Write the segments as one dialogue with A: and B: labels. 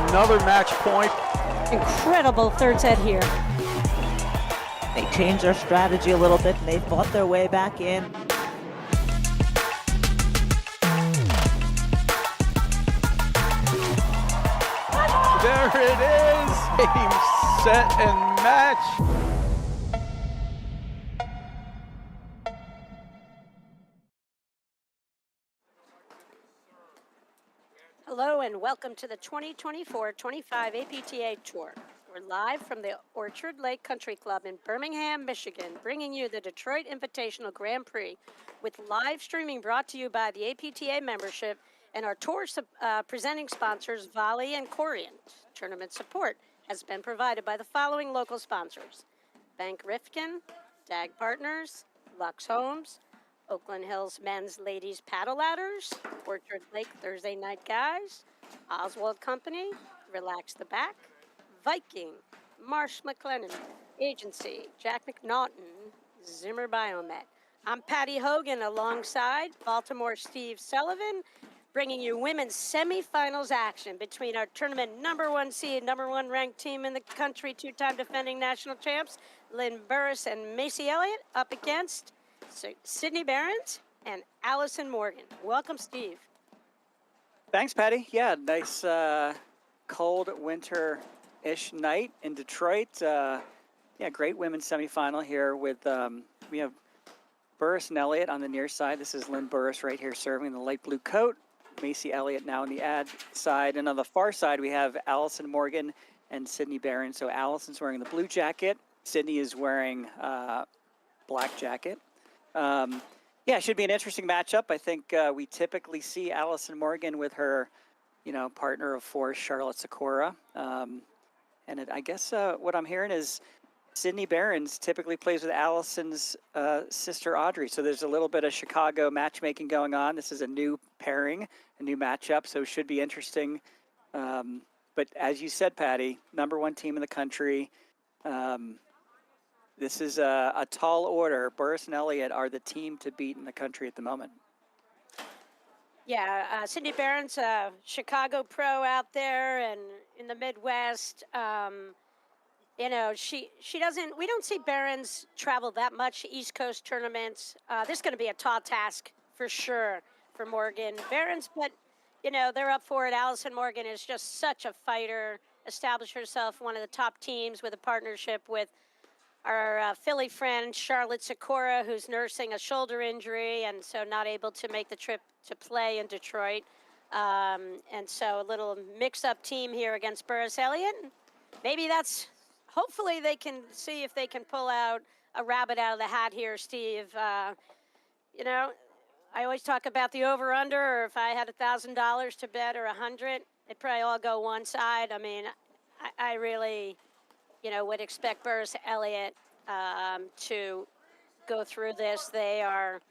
A: another match point.
B: Incredible third set here.
C: They changed their strategy a little bit and they fought their way back in.
A: There it is, game, set, and match.
B: Hello and welcome to the 2024-25 APTA Tour. We're live from the Orchard Lake Country Club in Birmingham, Michigan, bringing you the Detroit Invitational Grand Prix with live streaming brought to you by the APTA membership and our tour presenting sponsors, Volley and Corient. Tournament support has been provided by the following local sponsors: Bank Rifkin, DAG Partners, Lux Homes, Oakland Hills Men's Ladies Paddle Ladders, Orchard Lake Thursday Night Guys, Oswald Company, Relax the Back, Viking, Marsh McLennan, Agency, Jack McNaughton, Zimmer Biomet. I'm Patty Hogan alongside Baltimore Steve Sullivan, bringing you women's semifinals action between our tournament number one seed, number one ranked team in the country, two-time defending national champs, Lynn Burus and Macy Elliott, up against Sydney Berens and Allison Morgan. Welcome, Steve.
D: Thanks, Patty. Yeah, nice cold winter-ish night in Detroit. Yeah, great women's semifinal here with, we have Burus and Elliott on the near side. This is Lynn Burus right here serving the light blue coat. Macy Elliott now on the ad side. And on the far side, we have Allison Morgan and Sydney Berens. So Allison's wearing the blue jacket. Sydney is wearing black jacket. Yeah, it should be an interesting matchup. I think we typically see Allison Morgan with her, partner of four, Charlotte Sikora. I guess what I'm hearing is Sydney Berens typically plays with Allison's sister, Audrey. So there's a little bit of Chicago matchmaking going on. This is a new pairing, a new matchup, so it should be interesting. But as you said, Patty, number one team in the country. This is a tall order. Burus and Elliott are the team to beat in the country at the moment.
B: Yeah, Sydney Berens, Chicago pro out there and in the Midwest. She doesn't, we don't see Berens travel that much to East Coast tournaments. This is going to be a tall task for sure for Morgan. Berens, but, they're up for it. Allison Morgan is just such a fighter, established herself one of the top teams with a partnership with our Philly friend, Charlotte Sikora, who's nursing a shoulder injury and so not able to make the trip to play in Detroit. And so a little mix-up team here against Burus Elliott. Maybe hopefully they can see if they can pull out a rabbit out of the hat here, Steve. I always talk about the over-under, or if I had $1,000 to bet or 100, they'd probably all go one side. I mean, I really, would expect Burus Elliott to go through this. They are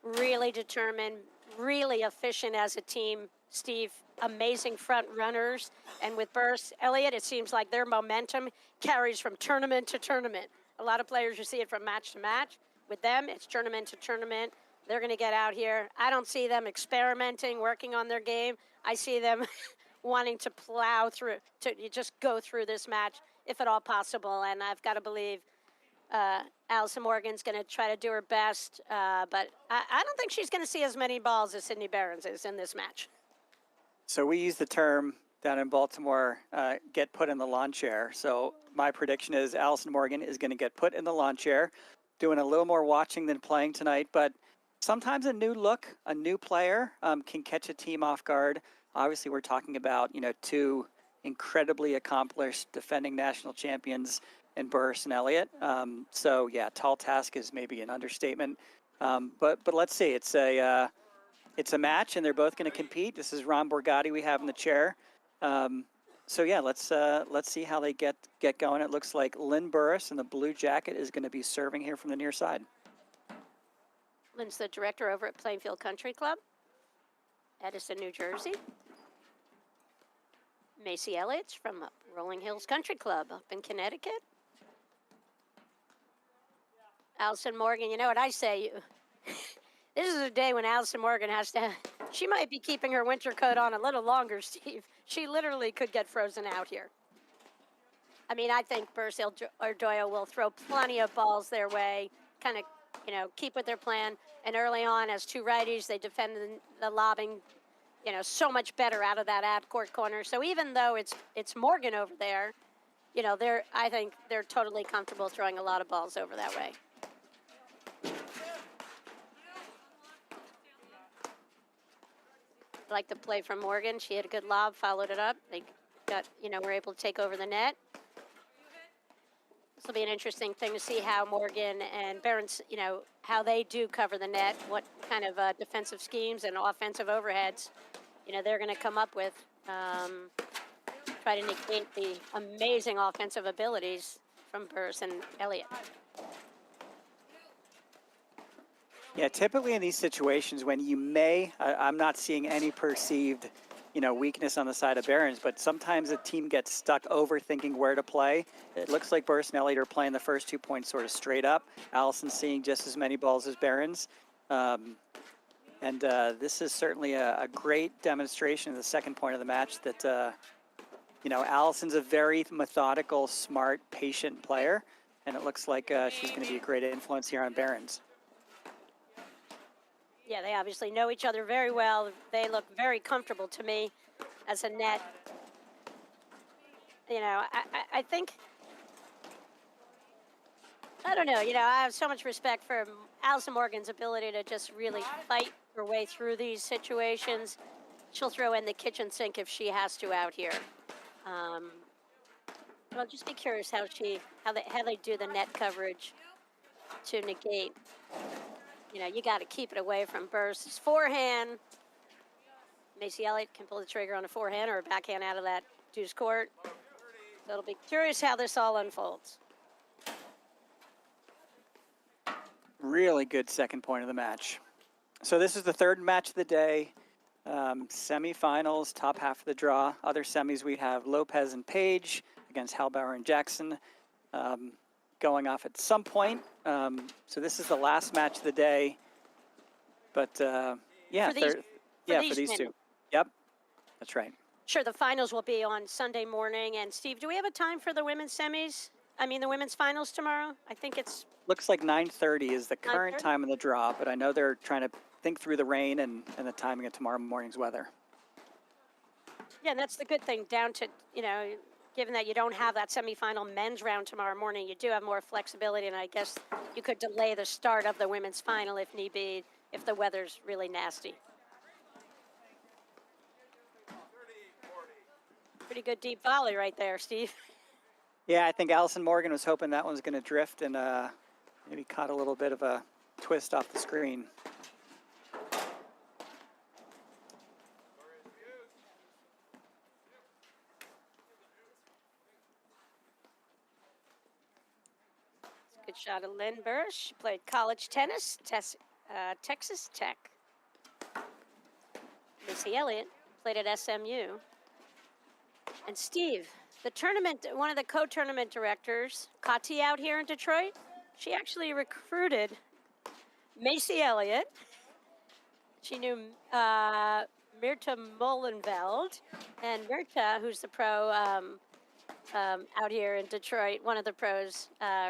B: really determined, really efficient as a team, Steve. Amazing front runners, and with Burus Elliott, it seems like their momentum carries from tournament to tournament. A lot of players, you see it from match to match. With them, it's tournament to tournament. They're going to get out here. I don't see them experimenting, working on their game. I see them wanting to plow through, to just go through this match, if at all possible. And I've got to believe Allison Morgan's going to try to do her best, but I don't think she's going to see as many balls as Sydney Berens is in this match.
D: So we use the term down in Baltimore, get put in the lawn chair. So my prediction is Allison Morgan is going to get put in the lawn chair, doing a little more watching than playing tonight. But sometimes a new look, a new player can catch a team off guard. Obviously, we're talking about, two incredibly accomplished defending national champions in Burus and Elliott. So, yeah, tall task is maybe an understatement. But let's see. It's a match, and they're both going to compete. This is Ron Borgatti we have in the chair. So yeah, let's see how they get going. It looks like Lynn Burus in the blue jacket is going to be serving here from the near side.
B: Lynn's the director over at Plainfield Country Club, Edison, New Jersey. Macy Elliott's from Rolling Hills Country Club up in Connecticut. Allison Morgan, you know what I say? This is a day when Allison Morgan has to She might be keeping her winter coat on a little longer, Steve. She literally could get frozen out here. I mean, I think Burus Ardoyo will throw plenty of balls their way, kind of, keep with their plan. And early on, as two righties, they defend the lobbing, so much better out of that ad-court corner. So even though it's Morgan over there, I think they're totally comfortable throwing a lot of balls over that way. I like the play from Morgan. She had a good lob, followed it up. They were able to take over the net. This will be an interesting thing to see how Morgan and Berens, how they do cover the net, what kind of defensive schemes and offensive overheads, they're going to come up with. Try to negate the amazing offensive abilities from Burus and Elliott.
D: Yeah, typically in these situations when I'm not seeing any perceived, weakness on the side of Berens, but sometimes a team gets stuck overthinking where to play. It looks like Burus and Elliott are playing the first 2 points sort of straight up. Allison's seeing just as many balls as Berens. And this is certainly a great demonstration of the second point of the match that, Allison's a very methodical, smart, patient player, and it looks like she's going to be a great influence here on Berens.
B: Yeah, they obviously know each other very well. They look very comfortable to me as a net. I think, I don't know, I have so much respect for Allison Morgan's ability to just really fight her way through these situations. She'll throw in the kitchen sink if she has to out here. I'll just be curious how they do the net coverage to negate. You got to keep it away from Burus' forehand. Macy Elliott can pull the trigger on a forehand or a backhand out of that deuce court. So it'll be curious how this all unfolds.
D: Really good second point of the match. So this is the third match of the day. Semifinals, top half of the draw. Other semis, we have Lopez and Page against Halbauer and Jackson going off at some point. So this is the last match of the day. But yeah, for these two. Yep, that's right.
B: Sure, the finals will be on Sunday morning. And Steve, do we have a time for the women's semis? The women's finals tomorrow? I think it's...
D: Looks like 9:30 is the current time of the draw, but I know they're trying to think through the rain and the timing of tomorrow morning's weather.
B: Yeah, and that's the good thing, down to, given that you don't have that semifinal men's round tomorrow morning, you do have more flexibility, and I guess you could delay the start of the women's final if need be, if the weather's really nasty. Pretty good deep volley right there, Steve.
D: Yeah, I think Allison Morgan was hoping that one was going to drift and maybe caught a little bit of a twist off the screen.
B: Good shot of Lynn Burus. She played college tennis, Texas Tech. Macy Elliott played at SMU. And Steve, the tournament, one of the co-tournament directors, Kati out here in Detroit, she actually recruited Macy Elliott. She knew Mirta Molenveld, and Mirta, who's the pro out here in Detroit, one of the pros,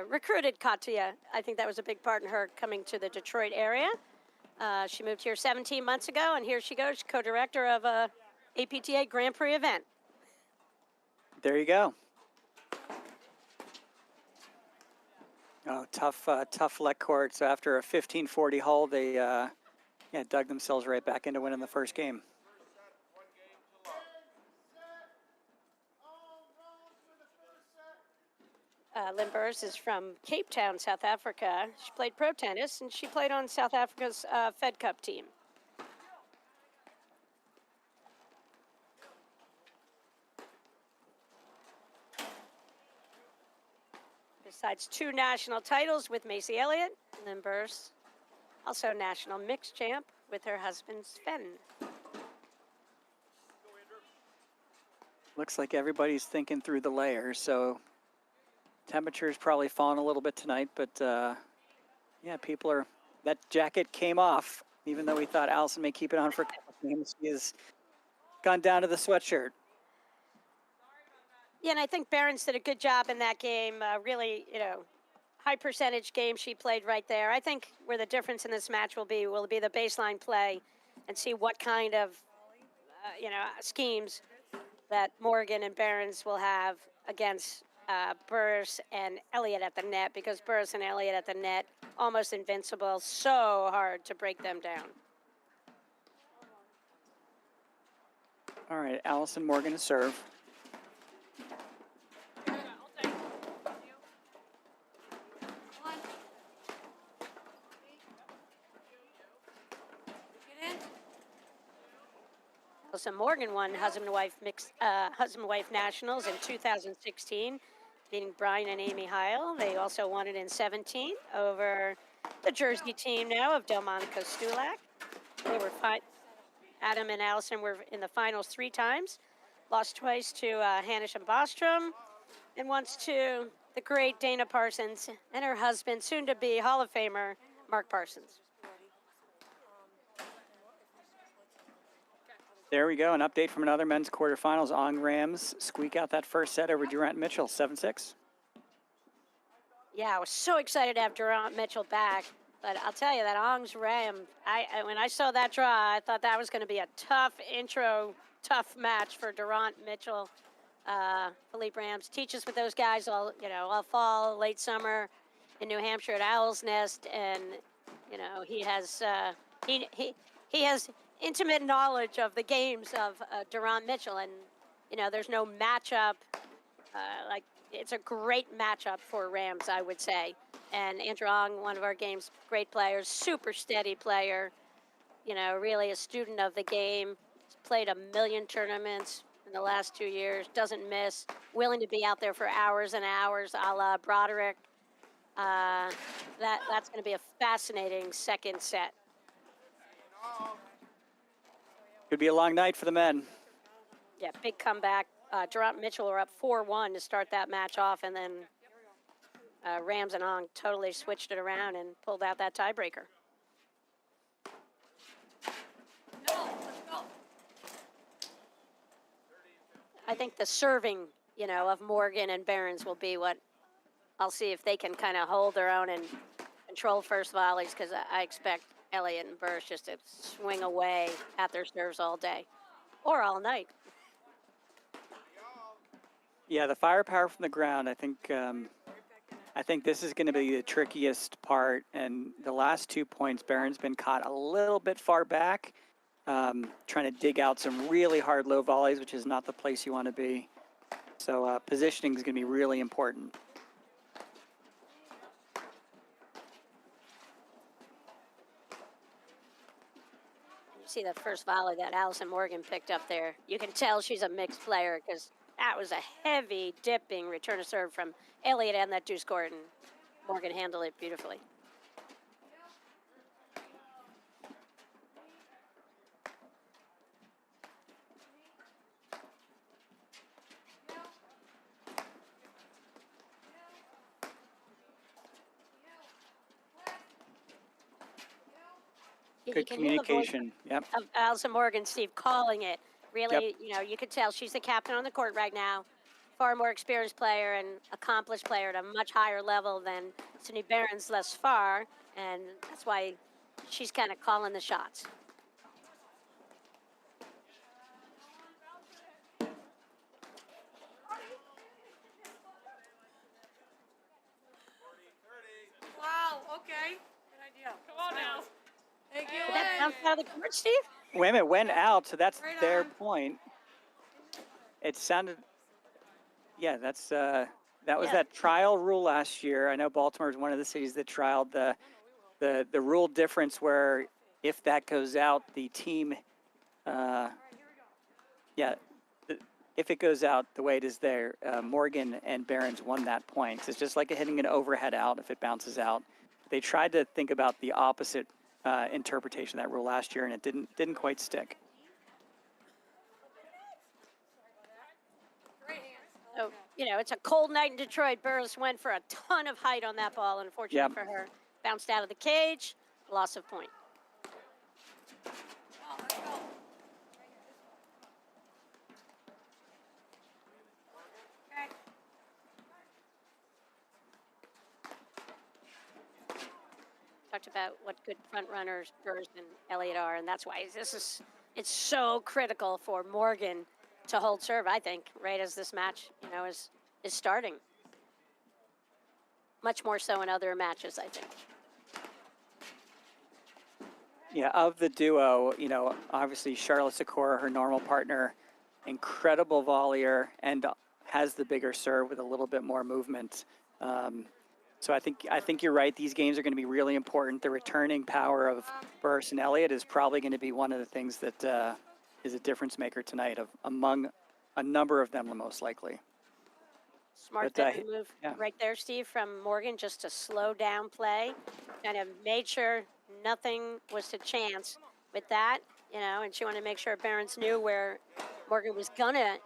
B: recruited Katia. I think that was a big part in her coming to the Detroit area. She moved here 17 months ago, and here she goes, co-director of a APTA Grand Prix event.
D: There you go. Oh, tough luck court. So after a 15-40 hole, they dug themselves right back into winning the first game.
B: Lynn Burus is from Cape Town, South Africa. She played pro tennis, and she played on South Africa's Fed Cup team. Besides 2 national titles with Macy Elliott, Lynn Burus, also national mixed champ with her husband, Sven.
D: Looks like everybody's thinking through the layers, so temperature's probably fallen a little bit tonight, but yeah, that jacket came off, even though we thought Allison may keep it on for a couple game. She has gone down to the sweatshirt.
B: Yeah, and I think Berens did a good job in that game. Really, high percentage game she played right there. I think where the difference in this match will be the baseline play, and see what kind of schemes that Morgan and Berens will have against Burus and Elliott at the net, because Burus and Elliott at the net almost invincible. So hard to break them down.
D: All right, Allison Morgan to serve.
B: So Morgan won husband-wife nationals in 2016, beating Brian and Amy Heil. They also won it in 17 over the Jersey team now of Delmonico Stulak. They were Adam and Allison were in the finals 3 times, lost twice to Hanisch and Bostrom, and once to the great Dana Parsons and her husband, soon-to-be Hall of Famer Mark Parsons.
D: There we go, an update from another men's quarterfinals. Ong Rams squeak out that first set over Durant Mitchell, 7-6.
B: Yeah, I was so excited to have Durant Mitchell back, but I'll tell you, that Ong's Ram, when I saw that draw, I thought that was going to be a tough match for Durant Mitchell. Philippe Rams teaches with those guys all fall, late summer in New Hampshire at Owl's Nest, and he has intimate knowledge of the games of Durant Mitchell, and there's no matchup it's a great matchup for Rams, I would say. And Andrew Ong, one of our game's great players, super steady player, really a student of the game. He's played a million tournaments in the last 2 years, doesn't miss, willing to be out there for hours and hours, a la Broderick. That's going to be a fascinating second set.
D: Could be a long night for the men.
B: Yeah, big comeback. Durant Mitchell were up 4-1 to start that match off, and then Rams and Ong totally switched it around and pulled out that tiebreaker. I think the serving, of Morgan and Berens will be what I'll see if they can kind of hold their own and control first volleys, because I expect Elliott and Burus just to swing away at their serves all day or all night.
D: Yeah, the firepower from the ground, I think this is going to be the trickiest part. And the last 2 points, Berens been caught a little bit far back, trying to dig out some really hard low volleys, which is not the place you want to be. So positioning is going to be really important.
B: You see that first volley that Allison Morgan picked up there. You can tell she's a mixed player, because that was a heavy dipping return to serve from Elliott and that deuce court, and Morgan handled it beautifully.
D: Good communication. Yep.
B: Of Allison Morgan, Steve, calling it. Really, you could tell she's the captain on the court right now. Far more experienced player and accomplished player at a much higher level than Sydney Berens thus far, and that's why she's kind of calling the shots.
E: Wow, okay. Good idea. Come on now. Thank you.
B: Did that bounce out of the court, Steve?
D: Wait a minute, went out, so that's
E: Right
D: their
E: on.
D: point. It sounded, yeah, that was that trial rule last year. I know Baltimore is one of the cities that trialed the rule difference where if that goes out, the team, if it goes out the way it is there, Morgan and Berens won that point. It's just like hitting an overhead out if it bounces out. They tried to think about the opposite interpretation of that rule last year, and it didn't quite stick.
B: So, it's a cold night in Detroit. Burus went for a ton of height on that ball. Unfortunately for her, bounced out of the cage, loss of point. about what good front runners Burus and Elliott are, and that's why it's so critical for Morgan to hold serve. I think right as this match, is starting. Much more so in other matches, I think.
D: Yeah, of the duo, obviously Charlotte Sikora, her normal partner, incredible volleyer and has the bigger serve with a little bit more movement. So I think you're right. These games are going to be really important. The returning power of Burus and Elliott is probably going to be one of the things that is a difference maker tonight among a number of them, most likely.
B: Smart move right there, Steve, from Morgan, just to slow down play. Kind of made sure nothing was to chance with that, and she wanted to make sure Berens knew where Morgan was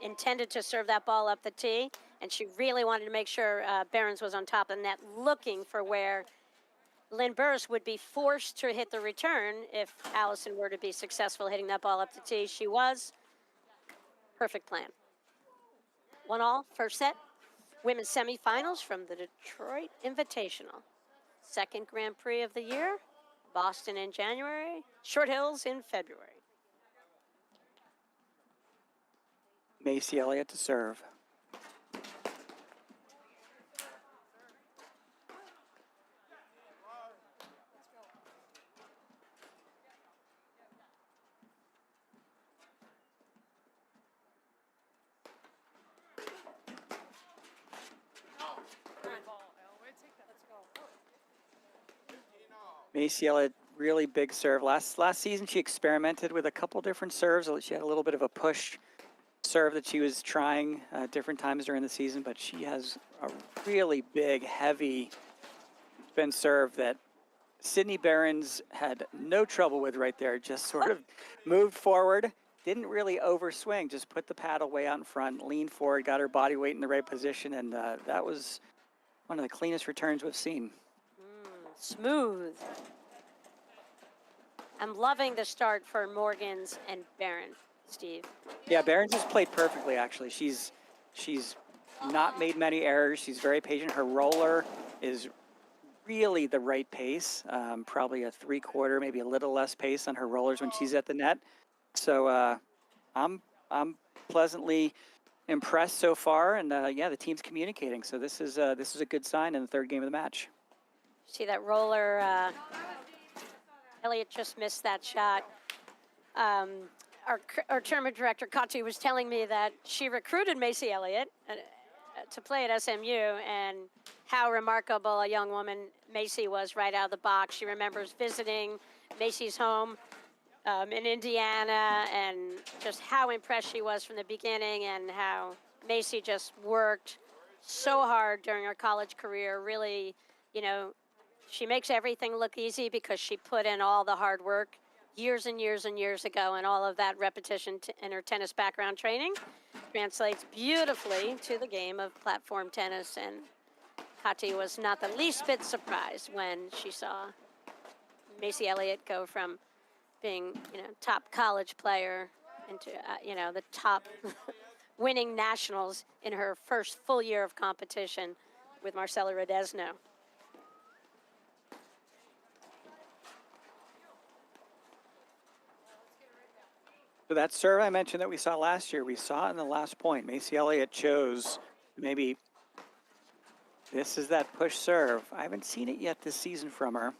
B: intended to serve that ball up the tee, and she really wanted to make sure Berens was on top of the net, looking for where Lynn Burus would be forced to hit the return if Allison were to be successful hitting that ball up the tee. She was. Perfect plan. 1-1, first set. Women's semifinals from the Detroit Invitational. Second Grand Prix of the year. Boston in January. Short Hills in February.
D: Macy Elliott to serve. Macy Elliott, really big serve. Last season, she experimented with a couple different serves. She had a little bit of a push serve that she was trying different times during the season, but she has a really big, heavy spin serve that Sydney Berens had no trouble with right there. Just sort of moved forward, didn't really overswing, just put the paddle way out in front, leaned forward, got her body weight in the right position, and that was one of the cleanest returns we've seen.
B: Smooth. I'm loving the start for Morgans and Berens, Steve.
D: Yeah, Berens has played perfectly, actually. She's not made many errors. She's very patient. Her roller is really the right pace, probably a 3/4, maybe a little less pace on her rollers when she's at the net. So I'm pleasantly impressed so far, and yeah, the team's communicating. So this is a good sign in the third game of the match.
B: See that roller? Elliott just missed that shot. Our tournament director, Kati, was telling me that she recruited Macy Elliott to play at SMU, and how remarkable a young woman Macy was right out of the box. She remembers visiting Macy's home in Indiana, and just how impressed she was from the beginning, and how Macy just worked so hard during her college career. Really, she makes everything look easy because she put in all the hard work years and years and years ago, and all of that repetition in her tennis background training translates beautifully to the game of platform tennis. And Kati was not the least bit surprised when she saw Macy Elliott go from being, top college player into, the top winning nationals in her first full year of competition with Marcela Rodesno.
D: So that serve I mentioned that we saw last year, we saw it in the last point. Macy Elliott chose maybe this is that push serve. I haven't seen it yet this season from her.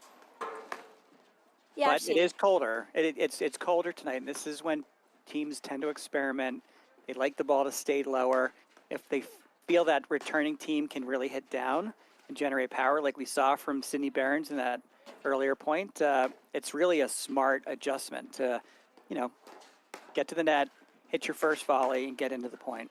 B: Yeah,
D: but it is colder. It's colder tonight, and this is when teams tend to experiment. They like the ball to stay lower. If they feel that returning team can really hit down and generate power, like we saw from Sydney Berens in that earlier point, it's really a smart adjustment to, get to the net, hit your first volley, and get into the point.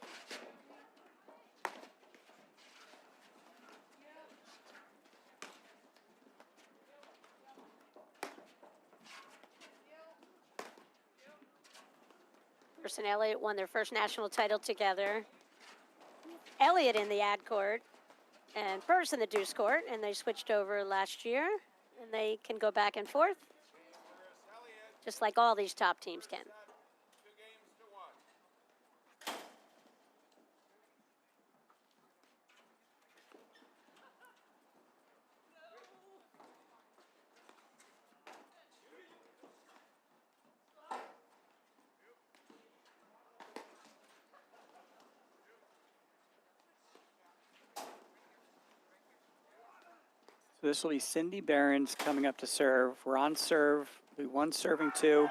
B: Burus and Elliott won their first national title together. Elliott in the ad court and Burus in the deuce court, and they switched over last year, and they can go back and forth, just like all these top teams can.
D: So this will be Cindy Berens coming up to serve. We're on serve. We won serving 2.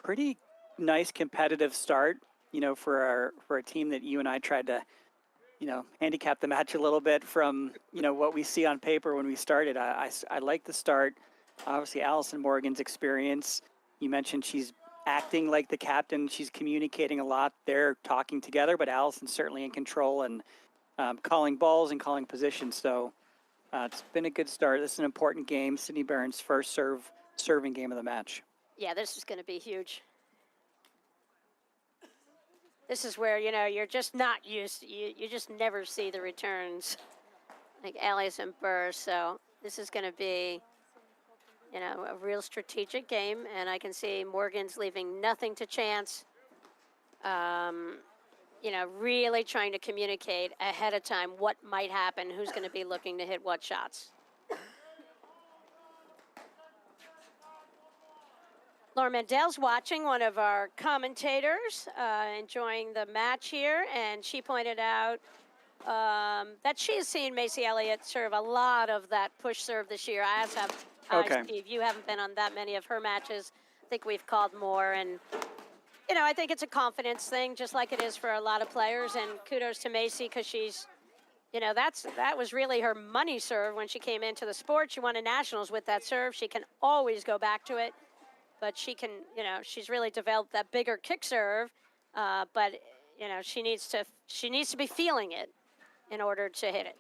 D: Pretty nice competitive start, you know, for a team that you and I tried to, you know, handicap the match a little bit from, you know, what we see on paper when we started. I like the start. Obviously, Allison Morgan's experience. You mentioned she's acting like the captain. She's communicating a lot. They're talking together, but Allison's certainly in control and calling balls and calling positions. So it's been a good start. This is an important game. Sydney Berens' first serving game of the match.
B: Yeah, this is going to be huge. This is where, you know, you're just not used to, you just never see the returns like Elliott and Burus. So this is going to be, you know, a real strategic game. And I can see Morgan's leaving nothing to chance. You know, really trying to communicate ahead of time what might happen, who's going to be looking to hit what shots. Laura Mandel's watching, one of our commentators, enjoying the match here, and she pointed out that she has seen Macy Elliott serve a lot of that push serve this year, as have
D: Okay.
B: Steve. You haven't been on that many of her matches. I think we've called more, and you know, I think it's a confidence thing, just like it is for a lot of players. And kudos to Macy because she's, you know, that was really her money serve when she came into the sport. She won a nationals with that serve. She can always go back to it, but she can, you know, she's really developed that bigger kick serve. But you know, she needs to be feeling it in order to hit it.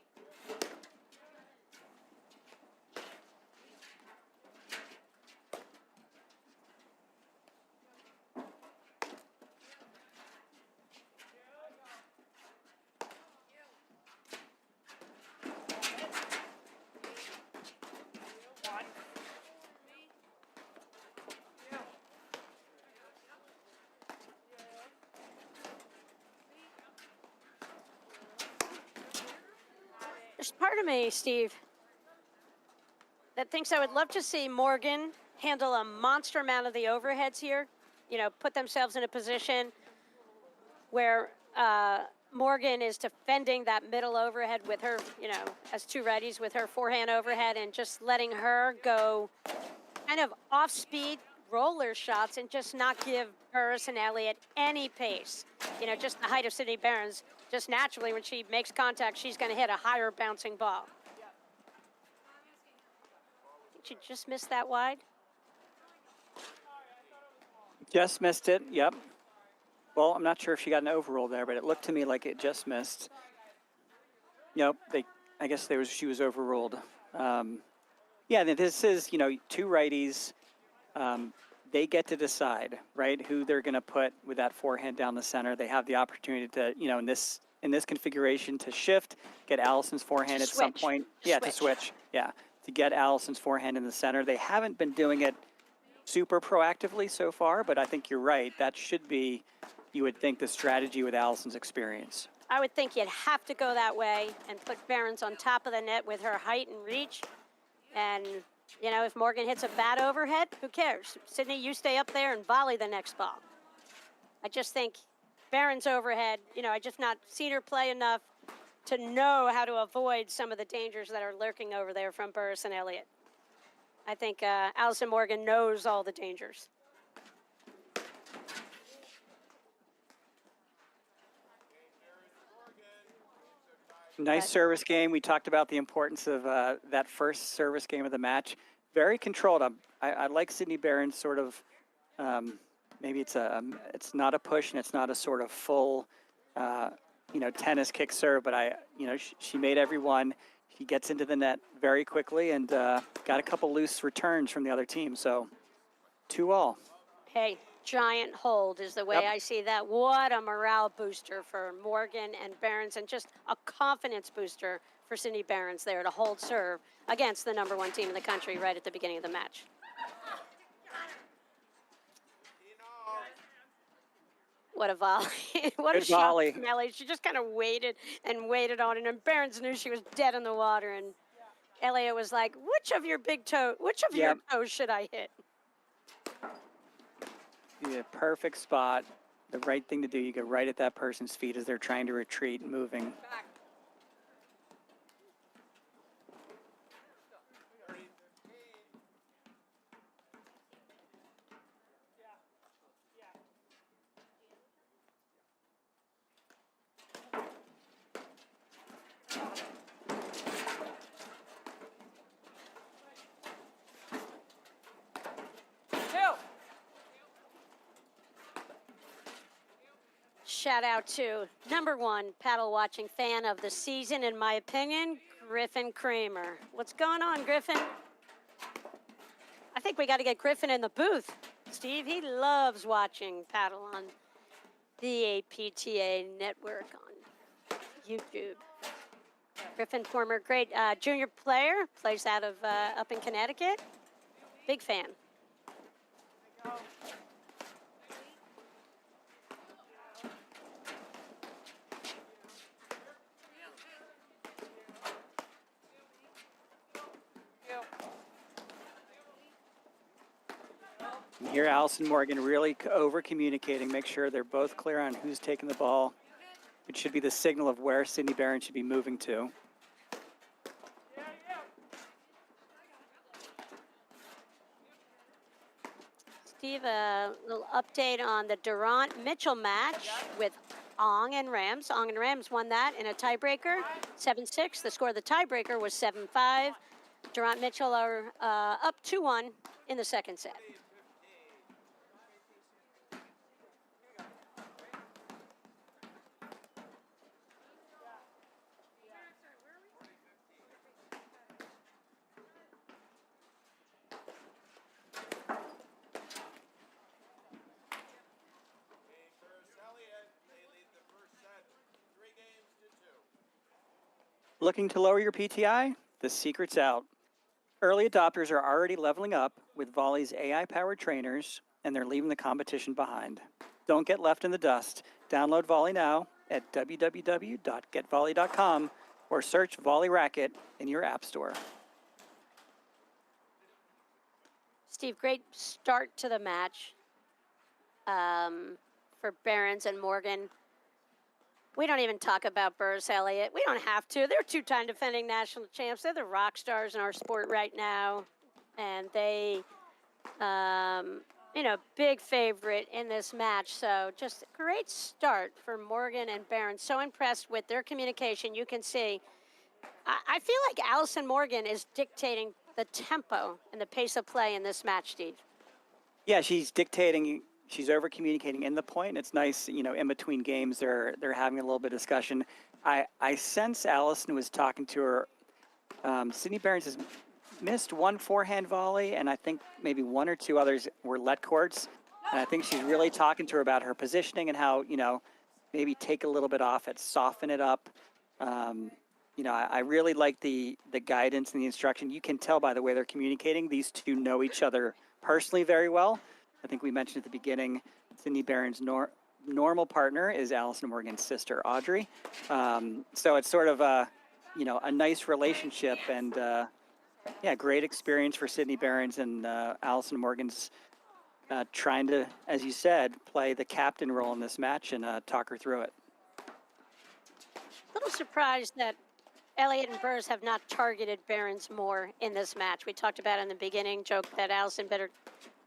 B: There's part of me, Steve, that thinks I would love to see Morgan handle a monster amount of the overheads here. You know, put themselves in a position where Morgan is defending that middle overhead with her, you know, as two righties with her forehand overhead and just letting her go kind of off-speed roller shots and just not give Burus and Elliott any pace. You know, just the height of Sydney Berens. Just naturally, when she makes contact, she's going to hit a higher bouncing ball. Did she just miss that wide?
D: Just missed it, yep. Well, I'm not sure if she got an overroll there, but it looked to me like it just missed. Yep, I guess she was overruled. Yeah, this is, you know, two righties. They get to decide, right, who they're going to put with that forehand down the center. They have the opportunity to, you know, in this configuration to shift, get Allison's forehand at some point. Yeah, to switch. Yeah, to get Allison's forehand in the center. They haven't been doing it super proactively so far, but I think you're right. That should be, you would think, the strategy with Allison's experience.
B: I would think you'd have to go that way and put Berens on top of the net with her height and reach. And, you know, if Morgan hits a bad overhead, who cares? Sydney, you stay up there and volley the next ball. I just think Berens overhead, you know, I just not seen her play enough to know how to avoid some of the dangers that are lurking over there from Burus and Elliott. I think Allison Morgan knows all the dangers.
D: Nice service game. We talked about the importance of that first service game of the match. Very controlled. I like Sydney Berens sort of, maybe it's not a push and it's not a sort of full, you know, tennis kick serve, but you know, she made every one. She gets into the net very quickly and got a couple loose returns from the other team. So 2-all.
B: Hey, giant hold is the way I see that. What a morale booster for Morgan and Berens, and just a confidence booster for Sydney Berens there to hold serve against the #1 team in the country right at the beginning of the match. What a volley. What
D: Good
B: a shot
D: volley.
B: from Elliott. She just kind of waited and waited on it, and Berens knew she was dead in the water, and Elliott was like, which of your toes should I hit?
D: Yeah, perfect spot. The right thing to do. You go right at that person's feet as they're trying to retreat, moving.
B: shout out to #1 paddle watching fan of the season, in my opinion, Griffin Kramer. What's going on, Griffin? I think we got to get Griffin in the booth. Steve, he loves watching paddle on the APTA network on YouTube. Griffin, former great junior player, plays out of up in Connecticut. Big fan.
D: You hear Allison Morgan really over communicating, make sure they're both clear on who's taking the ball. It should be the signal of where Sydney Berens should be moving to.
B: Steve, a little update on the Durant-Mitchell match with Ong and Rams. Ong and Rams won that in a tiebreaker, 7-6. The score of the tiebreaker was 7-5. Durant-Mitchell are up 2-1 in the second set.
D: Looking to lower your PTI? The secret's out. Early adopters are already leveling up with Volley's AI-powered trainers, and they're leaving the competition behind. Don't get left in the dust. Download Volley now at www.getvolley.com or search Volley Racket in your app store.
B: Steve, great start to the match for Berens and Morgan. We don't even talk about Burus, Elliott. We don't have to. They're two-time defending national champs. They're the rock stars in our sport right now. And they, big favorite in this match. So just a great start for Morgan and Berens. So impressed with their communication. You can see, I feel like Allison Morgan is dictating the tempo and the pace of play in this match, Steve.
D: Yeah, she's dictating. She's over communicating in the point. It's nice, in between games, they're having a little bit of discussion. I sense Allison was talking to her. Sydney Berens has missed one forehand volley, and I think maybe one or two others were let courts. And I think she's really talking to her about her positioning and how, maybe take a little bit off it, soften it up. I really like the guidance and the instruction. You can tell by the way they're communicating. These two know each other personally very well. I think we mentioned at the beginning, Sydney Berens' normal partner is Allison Morgan's sister, Audrey. So it's sort of a nice relationship and, great experience for Sydney Berens, and Allison Morgan's trying to, as you said, play the captain role in this match and talk her through it.
B: A little surprised that Elliott and Burus have not targeted Berens more in this match. We talked about in the beginning, joked that Allison better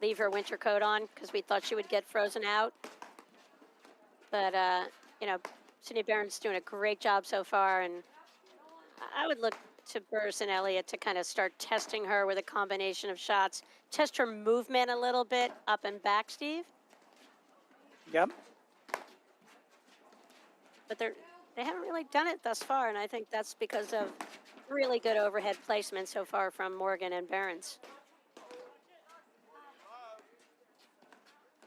B: leave her winter coat on because we thought she would get frozen out. But, Sydney Berens doing a great job so far, and I would look to Burus and Elliott to kind of start testing her with a combination of shots, test her movement a little bit up and back, Steve.
D: Yep.
B: But they haven't really done it thus far, and I think that's because of really good overhead placement so far from Morgan and Berens.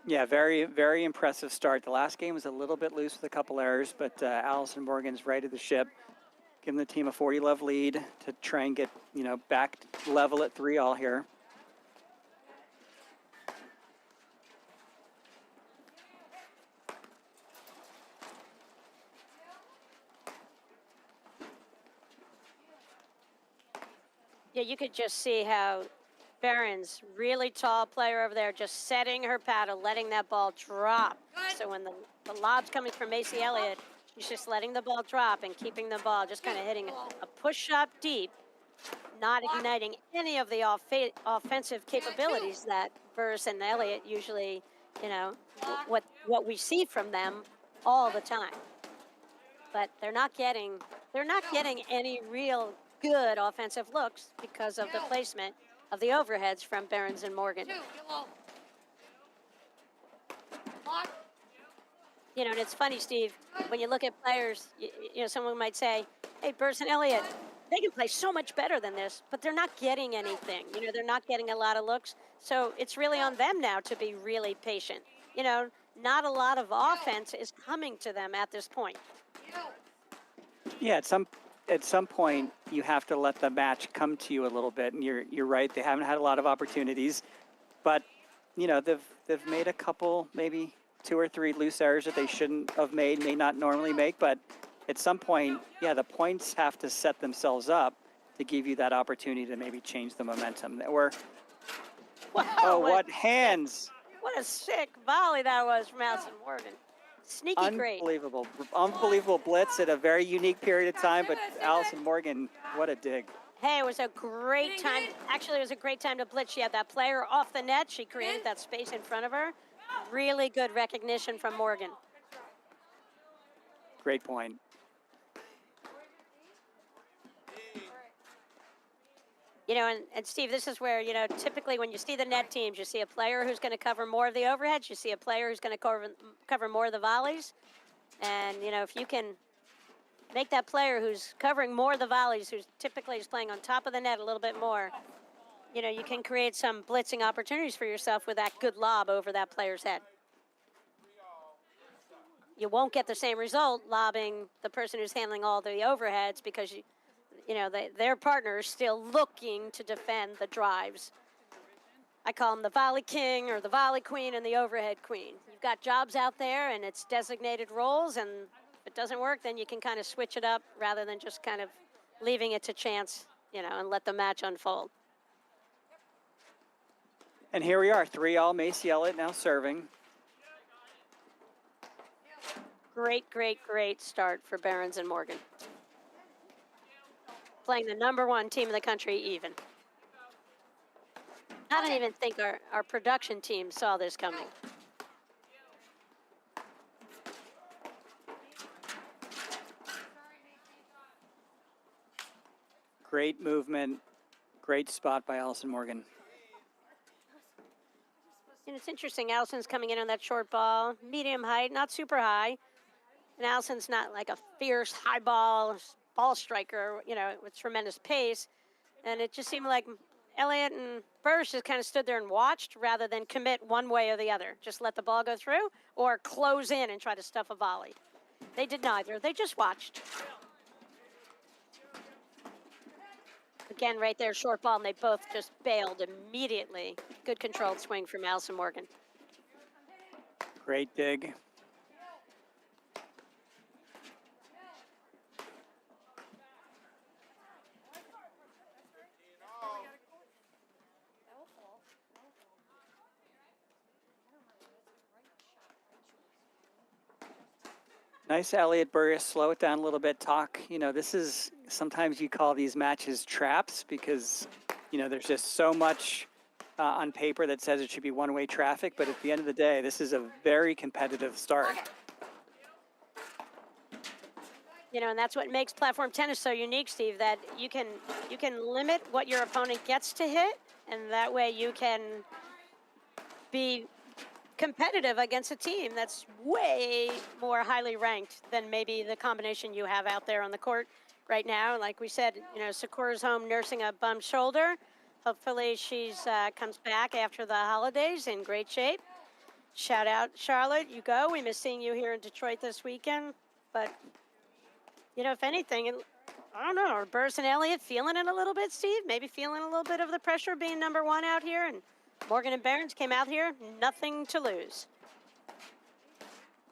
D: Yeah, very, very impressive start. The last game was a little bit loose with a couple errors, but Allison Morgan's right of the ship, giving the team a 40-love lead to try and get, back level at 3-all here.
B: Yeah, you could just see how Berens, really tall player over there, just setting her paddle, letting that ball drop. So when the lob's coming from Macy Elliott, she's just letting the ball drop and keeping the ball, just kind of hitting a push shot deep, not igniting any of the offensive capabilities that Burus and Elliott usually, what we see from them all the time. But they're not getting any real good offensive looks because of the placement of the overheads from Berens and Morgan. You know, and it's funny, Steve, when you look at players, you know, someone might say, hey, Burus and Elliott, they can play so much better than this, but they're not getting anything. You know, they're not getting a lot of looks. So it's really on them now to be really patient. You know, not a lot of offense is coming to them at this point.
D: Yeah, at some point you have to let the match come to you a little bit, and you're right. They haven't had a lot of opportunities, but you know they've made a couple, maybe 2 or 3 loose errors that they shouldn't have made, may not normally make. But at some point, yeah, the points have to set themselves up to give you that opportunity to maybe change the momentum. Or
B: Wow,
D: oh,
B: what
D: what hands!
B: what a sick volley that was from Allison Morgan. Sneaky great.
D: Unbelievable blitz at a very unique period of time. But Allison Morgan, what a dig!
B: Hey, it was a great time. Actually, it was a great time to blitz. She had that player off the net. She created that space in front of her. Really good recognition from Morgan.
D: Great point.
B: You know, and Steve, this is where, you know, typically when you see the net teams, you see a player who's going to cover more of the overheads. You see a player who's going to cover more of the volleys. And, you know, if you can make that player who's covering more of the volleys, who's typically is playing on top of the net a little bit more, you know, you can create some blitzing opportunities for yourself with that good lob over that player's head. You won't get the same result lobbing the person who's handling all the overheads because, you know, their partner is still looking to defend the drives. I call them the volley king or the volley queen and the overhead queen. You've got jobs out there and it's designated roles, and if it doesn't work, then you can kind of switch it up rather than just kind of leaving it to chance, you know, and let the match unfold.
D: And here we are, 3-all, Macy Elliott now serving.
B: Great, great, great start for Berens and Morgan. Playing the #1 team in the country even. I don't even think our production team saw this coming.
D: Great movement, great spot by Allison Morgan.
B: And it's interesting, Allison's coming in on that short ball, medium height, not super high. And Allison's not like a fierce high ball striker, you know, with tremendous pace. And it just seemed like Elliott and Burus just kind of stood there and watched rather than commit one way or the other. Just let the ball go through or close in and try to stuff a volley. They did neither. They just watched. Again, right there, short ball, and they both just bailed immediately. Good controlled swing from Allison Morgan.
D: Great dig. Nice, Elliott, Burus, slow it down a little bit, talk. You know, this is, sometimes you call these matches traps because, you know, there's just so much on paper that says it should be one-way traffic, but at the end of the day, this is a very competitive start.
B: You know, and that's what makes platform tennis so unique, Steve, that you can limit what your opponent gets to hit, and that way you can be competitive against a team that's way more highly ranked than maybe the combination you have out there on the court right now. Like we said, you know, Sakura's home nursing a bum shoulder. Hopefully she's comes back after the holidays in great shape. Shout out, Charlotte, you go. We miss seeing you here in Detroit this weekend. But, you know, if anything, I don't know, are Burus and Elliott feeling it a little bit, Steve? Maybe feeling a little bit of the pressure being #1 out here, and Morgan and Berens came out here, nothing to lose.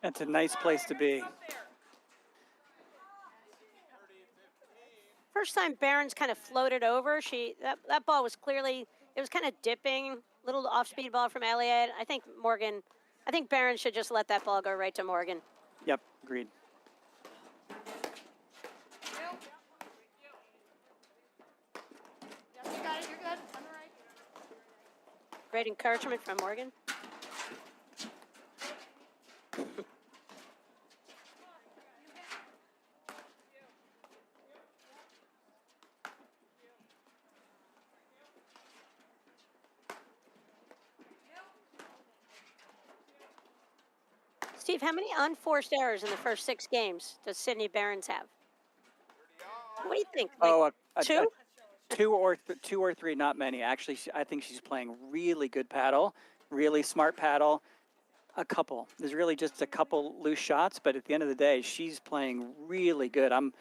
D: That's a nice place to be.
B: First time Berens kind of floated over. That ball was clearly, it was kind of dipping, little off-speed ball from Elliott. I think Berens should just let that ball go right to Morgan.
D: Yep, agreed.
E: Yes, you got it. You're good. On the right.
B: Great encouragement from Morgan. Steve, how many unforced errors in the first 6 games does Sydney Berens have? What do you think? Like
D: Oh,
B: two?
D: two or three, not many. Actually, I think she's playing really good paddle, really smart paddle. A couple. There's really just a couple loose shots, but at the end of the day, she's playing really good. I'm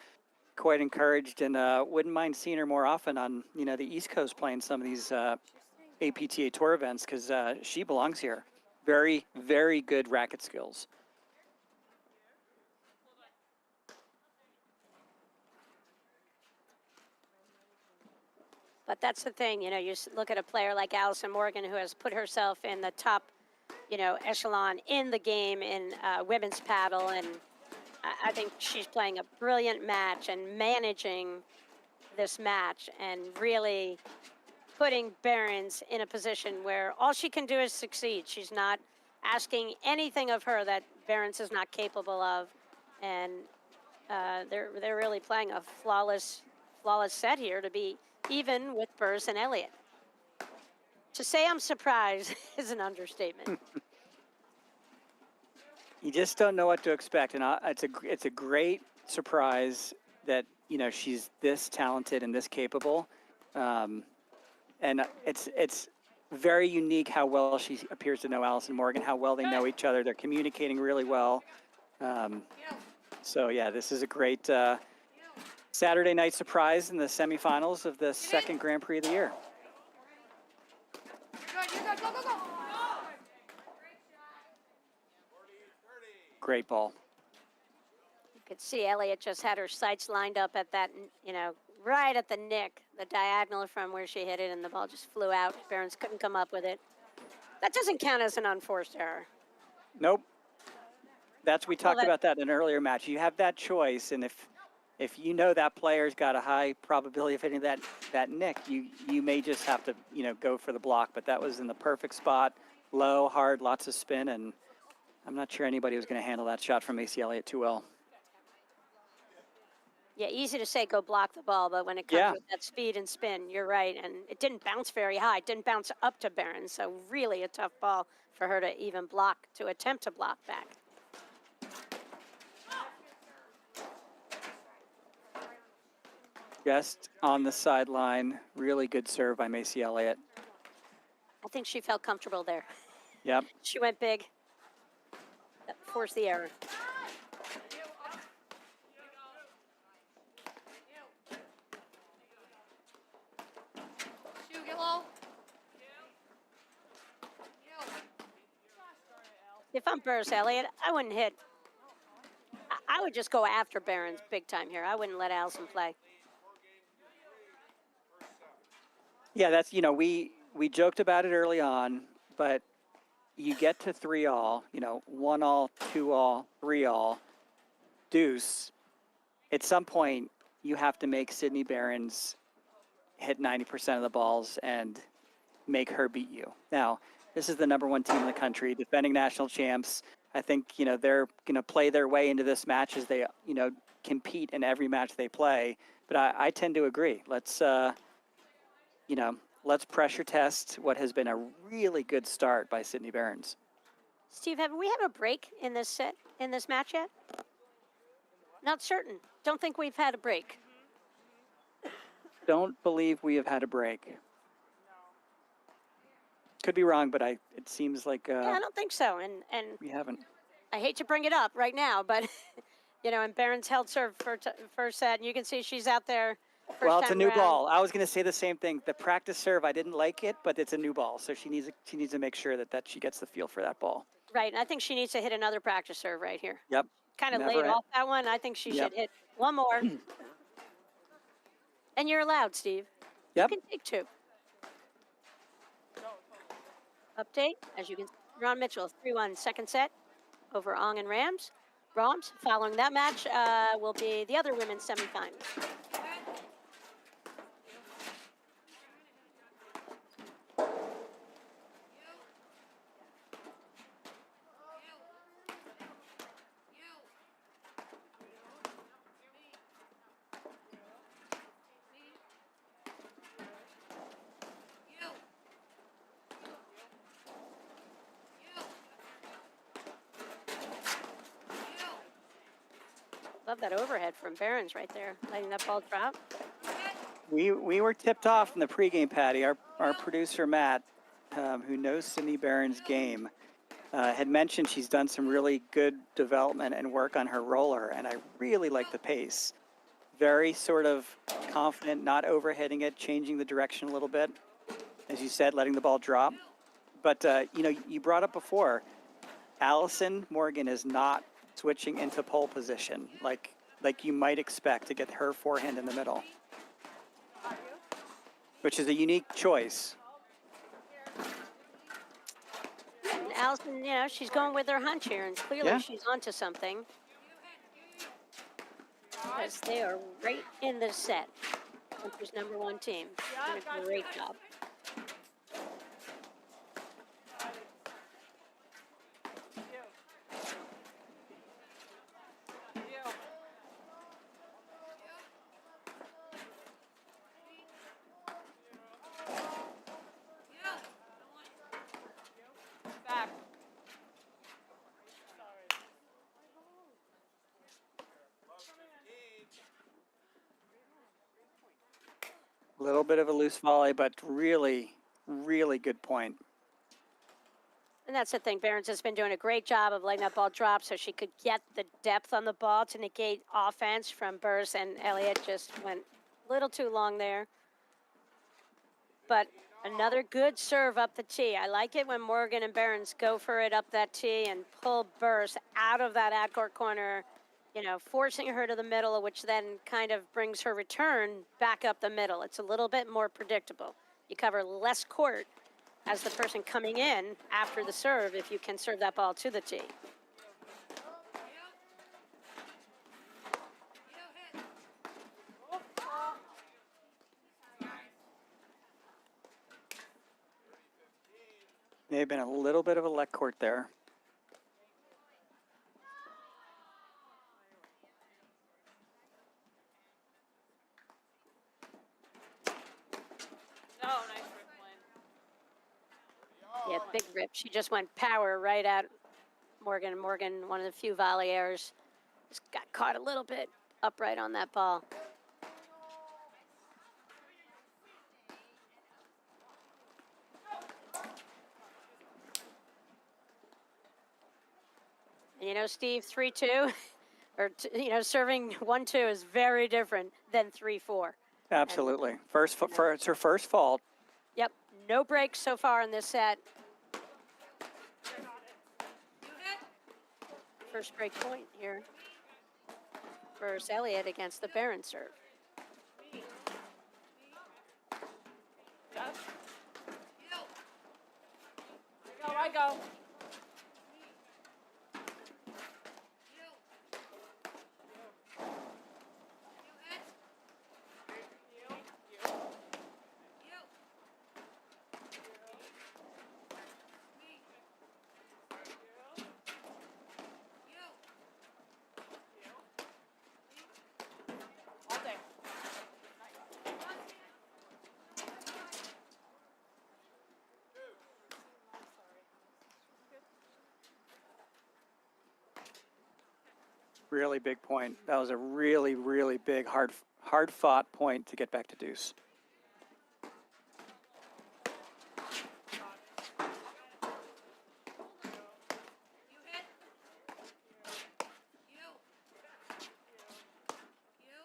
D: quite encouraged and wouldn't mind seeing her more often on the East Coast playing some of these APTA Tour events because she belongs here. Very, very good racket skills.
B: But that's the thing, you look at a player like Allison Morgan who has put herself in the top, echelon in the game in women's paddle, and I think she's playing a brilliant match and managing this match and really putting Berens in a position where all she can do is succeed. She's not asking anything of her that Berens is not capable of, and they're really playing a flawless set here to be even with Burus and Elliott. To say I'm surprised is an understatement.
D: You just don't know what to expect, and it's a great surprise that she's this talented and this capable, and it's very unique how well she appears to know Allison Morgan, how well they know each other. They're communicating really well. So yeah, this is a great Saturday night surprise in the semifinals of the second Grand Prix of the year.
E: You're good. Go, go, go.
D: Great ball.
B: You could see Elliott just had her sights lined up at that, right at the nick, the diagonal from where she hit it, and the ball just flew out. Berens couldn't come up with it. That doesn't count as an unforced error.
D: Nope. We talked about that in an earlier match. You have that choice, and if you know that player's got a high probability of hitting that nick, you may just have to go for the block. But that was in the perfect spot, low, hard, lots of spin, and I'm not sure anybody was going to handle that shot from AC Elliott too well.
B: Yeah, easy to say go block the ball, but when it comes with that speed and spin, you're right. And it didn't bounce very high. It didn't bounce up to Berens, so really a tough ball for her to even block, to attempt to block back.
D: Just on the sideline, really good serve by Macy Elliott.
B: I think she felt comfortable there.
D: Yep.
B: She went big. That forced the error.
E: Shoot, get low.
B: If I'm Burus Elliott, I wouldn't hit. I would just go after Berens big time here. I wouldn't let Allison play.
D: Yeah, that's, we joked about it early on, but you get to 3-all, 1-all, 2-all, 3-all, deuce. At some point, you have to make Sydney Berens hit 90% of the balls and make her beat you. Now, this is the #1 team in the country, defending national champs. I think, they're going to play their way into this match as they, compete in every match they play. But I tend to agree. Let's pressure test what has been a really good start by Sydney Berens.
B: Steve, have we had a break in this match yet? Not certain. Don't think we've had a break.
D: Don't believe we have had a break. Could be wrong, but it seems like
B: Yeah, I don't think so. And
D: we haven't.
B: I hate to bring it up right now, but and Berens held serve for first set, and you can see she's out there.
D: Well, it's a new
B: around.
D: ball. I was going to say the same thing. The practice serve, I didn't like it, but it's a new ball, so she needs to make sure that she gets the feel for that ball.
B: Right, and I think she needs to hit another practice serve right here.
D: Yep.
B: Kind of laid off that one. I think she should hit one more. And you're allowed, Steve.
D: Yep.
B: You can take 2. Update, as you can see, Ron Mitchell, 3-1 second set over Ong and Rams. Following that match will be the other women's semifinals. Love that overhead from Berens right there, letting that ball drop.
D: We were tipped off in the pregame, Patty. Our producer, Matt, who knows Sydney Berens' game, had mentioned she's done some really good development and work on her roller, and I really like the pace. Very sort of confident, not overhitting it, changing the direction a little bit. As you said, letting the ball drop. But, you know, you brought up before, Allison Morgan is not switching into pole position like you might expect to get her forehand in the middle, which is a unique choice.
B: And Allison, you know, she's going with her hunch here, and clearly
D: Yeah.
B: she's onto something. Because they are right in the set. Country's #1 team. Doing a great job.
E: Back.
D: A little bit of a loose volley, but really, really good point.
B: And that's the thing. Berens has been doing a great job of letting that ball drop so she could get the depth on the ball to negate offense from Burus, and Elliott just went a little too long there. But another good serve up the tee. I like it when Morgan and Berens go for it up that tee and pull Burus out of that ad-court corner, you know, forcing her to the middle, which then kind of brings her return back up the middle. It's a little bit more predictable. You cover less court as the person coming in after the serve if you can serve that ball to the tee.
D: May have been a little bit of a let court there.
E: No, nice rip plane.
B: Yeah, big rip. She just went power right at Morgan. Morgan, one of the few volley errors, just got caught a little bit upright on that ball. And you know, Steve, 3-2, or you know, serving 1-2 is very different than 3-4.
D: Absolutely. It's her first fault.
B: Yep, no breaks so far in this set. First break point here for Elliott against the Berens serve.
E: I go. All day.
D: Really big point. That was a really, really big, hard fought point to get back to deuce.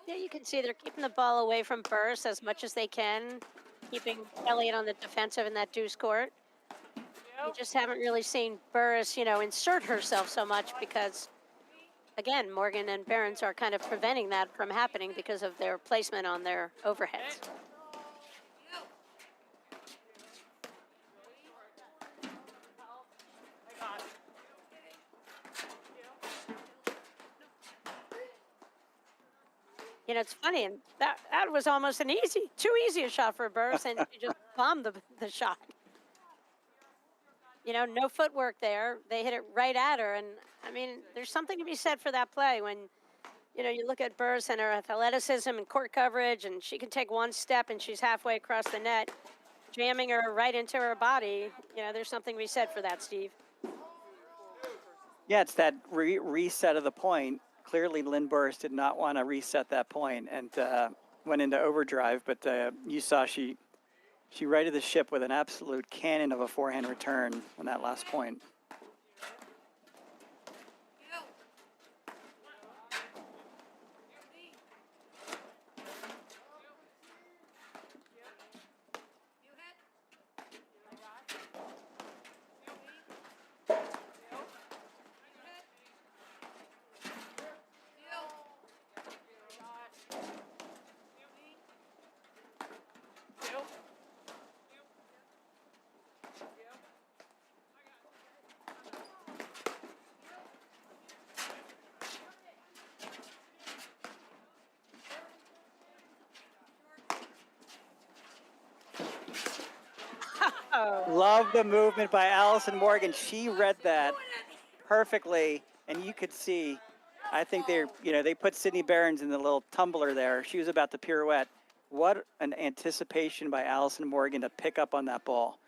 B: Yeah, you can see they're keeping the ball away from Burus as much as they can, keeping Elliott on the defensive in that deuce court. You just haven't really seen Burus, you know, insert herself so much because, again, Morgan and Berens are kind of preventing that from happening because of their placement on their overheads. You know, it's funny, and that was almost an too easy a shot for Burus, and she just bombed the shot. You know, no footwork there. They hit it right at her, and I mean, there's something to be said for that play when, you know, you look at Burus and her athleticism and court coverage, and she can take one step and she's halfway across the net, jamming her right into her body. You know, there's something to be said for that, Steve.
D: Yeah, it's that reset of the point. clearly Lynn Burus did not want to reset that point and went into overdrive, but you saw she righted the ship with an absolute cannon of a forehand return on that last point. Love the movement by Allison Morgan. She read that perfectly, and you could see, I think they put Sydney Berens in the little tumbler there. She was about to pirouette. What an anticipation by Allison Morgan to pick up on that ball.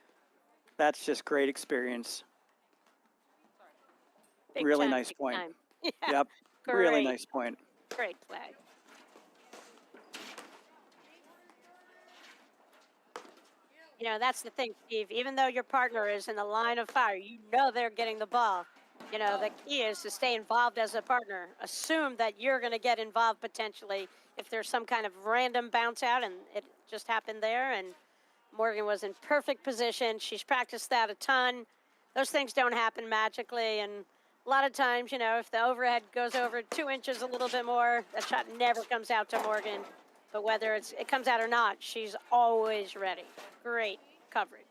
D: That's just great experience.
B: Big
D: Really
B: time,
D: nice
B: big
D: point.
B: time. Yeah,
D: Yep, really
B: great.
D: nice point.
B: Great play. You know, that's the thing, Steve. Even though your partner is in the line of fire, you know they're getting the ball. You know, the key is to stay involved as a partner. Assume that you're going to get involved potentially if there's some kind of random bounce out, and it just happened there. And Morgan was in perfect position. She's practiced that a ton. Those things don't happen magically. And a lot of times, you know, if the overhead goes over 2 inches a little bit more, that shot never comes out to Morgan. But whether it comes out or not, she's always ready. Great coverage.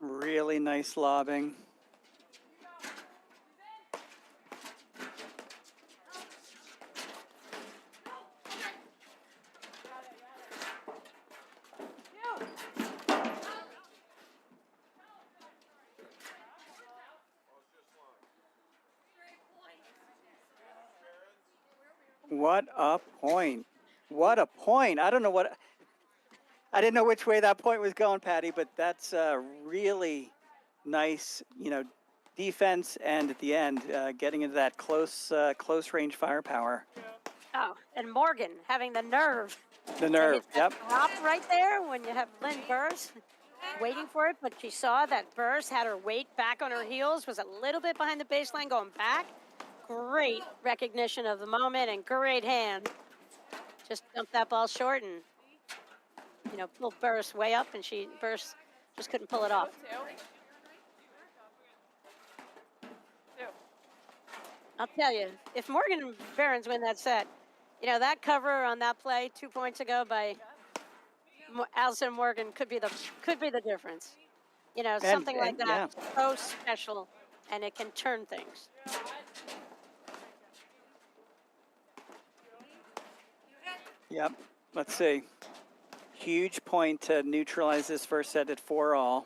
D: Really nice lobbing. What a point. What a point. I don't know what, I didn't know which way that point was going, Patty, but that's really nice, you know, defense, and at the end, getting into that close range firepower.
B: Oh, and Morgan having the nerve.
D: The
B: to
D: nerve,
B: hit that
D: yep.
B: drop right there when you have Lynn Burus waiting for it, but she saw that Burus had her weight back on her heels, was a little bit behind the baseline going back. Great recognition of the moment and great hand. Just dumped that ball short and, you know, pulled Burus way up, and Burus just couldn't pull it off. I'll tell you, if Morgan and Berens win that set, you know, that cover on that play 2 points ago by Allison Morgan could be the difference. You know, something like that,
D: yeah.
B: so special, and it can turn things.
D: Yep. Let's see. Huge point to neutralize this first set at 4-all.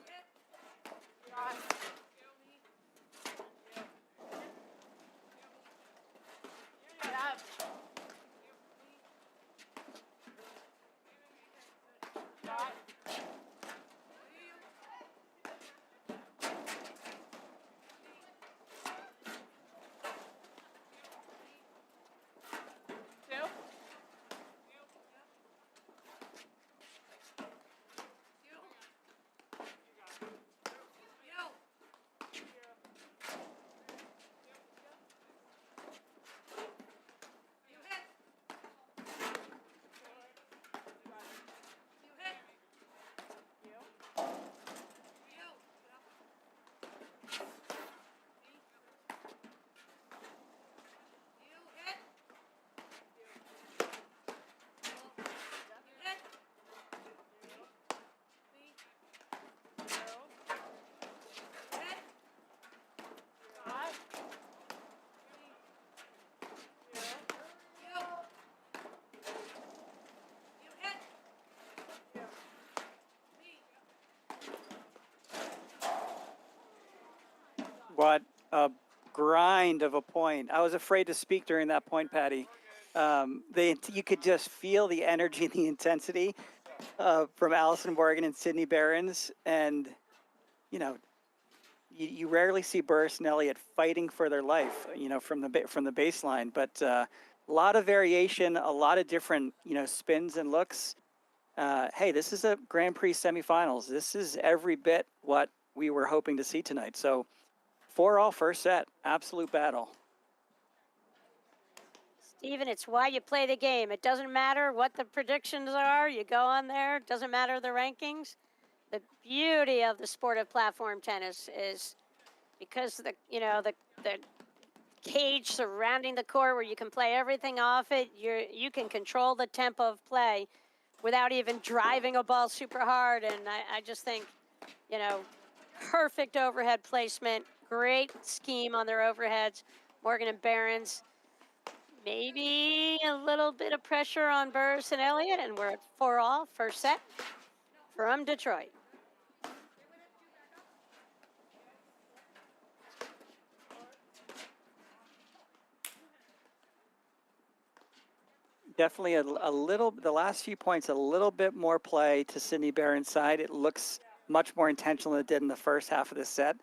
D: What a grind of a point. I was afraid to speak during that point, Patty. You could just feel the energy and the intensity from Allison Morgan and Sydney Berens. And, you know, you rarely see Burus and Elliott fighting for their life, from the baseline. But a lot of variation, a lot of different, spins and looks. Hey, this is a Grand Prix semifinals. This is every bit what we were hoping to see tonight. So 4-all first set, absolute battle.
B: Steven, it's why you play the game. It doesn't matter what the predictions are. You go on there. It doesn't matter the rankings. The beauty of the sport of platform tennis is because the cage surrounding the court where you can play everything off it. You can control the tempo of play without even driving a ball super hard. And I just think, perfect overhead placement, great scheme on their overheads. Morgan and Berens. Maybe a little bit of pressure on Burus and Elliott, and we're at 4-all, first set from Detroit.
D: Definitely the last few points, a little bit more play to Sydney Berens' side. It looks much more intentional than it did in the first half of the set.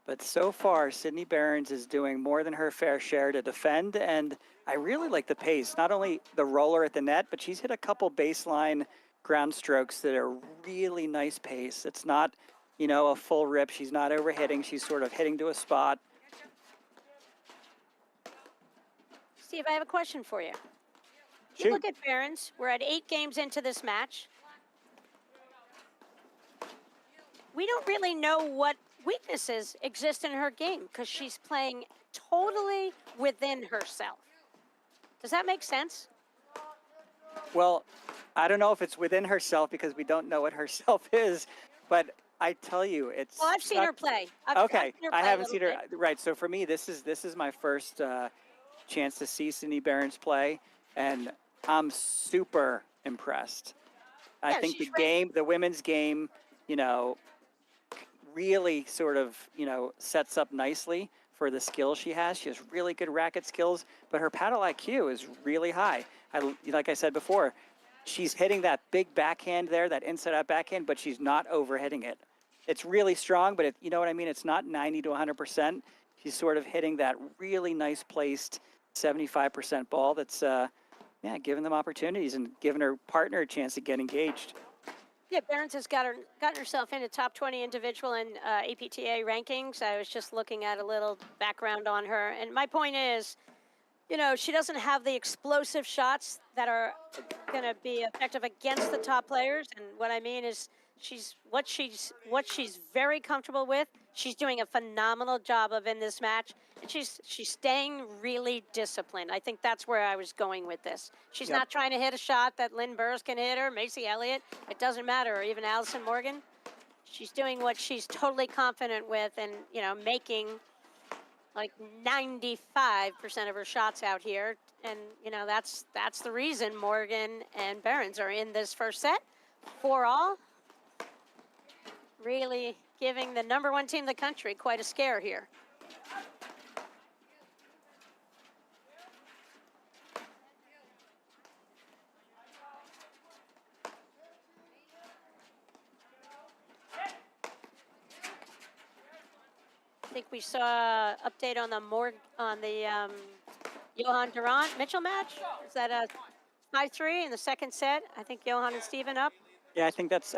D: But so far, Sydney Berens is doing more than her fair share to defend, and I really like the pace. Not only the roller at the net, but she's hit a couple baseline ground strokes that are really nice pace. It's not, a full rip. She's not overhitting. She's sort of hitting to a spot.
B: Steve, I have a question for you.
D: Shoot.
B: You look at Berens. We're at 8 games into this match. We don't really know what weaknesses exist in her game because she's playing totally within herself. Does that make sense?
D: Well, I don't know if it's within herself because we don't know what herself is, but I tell you, it's.
B: Well, I've seen her play.
D: Okay,
B: I've
D: I haven't
B: seen
D: seen her. Right, so for me, this is my first chance to see Sydney Berens play, and I'm super impressed. I think the women's game, really sort of, sets up nicely for the skills she has. She has really good racket skills, but her paddle IQ is really high. Like I said before, she's hitting that big backhand there, that inside-out backhand, but she's not overhitting it. It's really strong, but you know what I mean? It's not 90 to 100%. She's sort of hitting that really nice placed 75% ball that's, giving them opportunities and giving her partner a chance to get engaged.
B: Yeah, Berens has gotten herself into top 20 individual and APTA rankings. I was just looking at a little background on her. And my point is, she doesn't have the explosive shots that are going to be effective against the top players. And what I mean is what she's very comfortable with. She's doing a phenomenal job of in this match. And she's staying really disciplined. I think that's where I was going with this. She's not trying to hit a shot that Lynn Burus can hit her, Macy Elliott. It doesn't matter, or even Allison Morgan. She's doing what she's totally confident with and, making like 95% of her shots out here. And, that's the reason Morgan and Berens are in this first set. 4-all. Really giving the #1 team in the country quite a scare here. I think we saw an update on the Johan Durant Mitchell match. Is that a 5-3 in the second set? I think Johan and Steven up.
D: Yeah, I think that's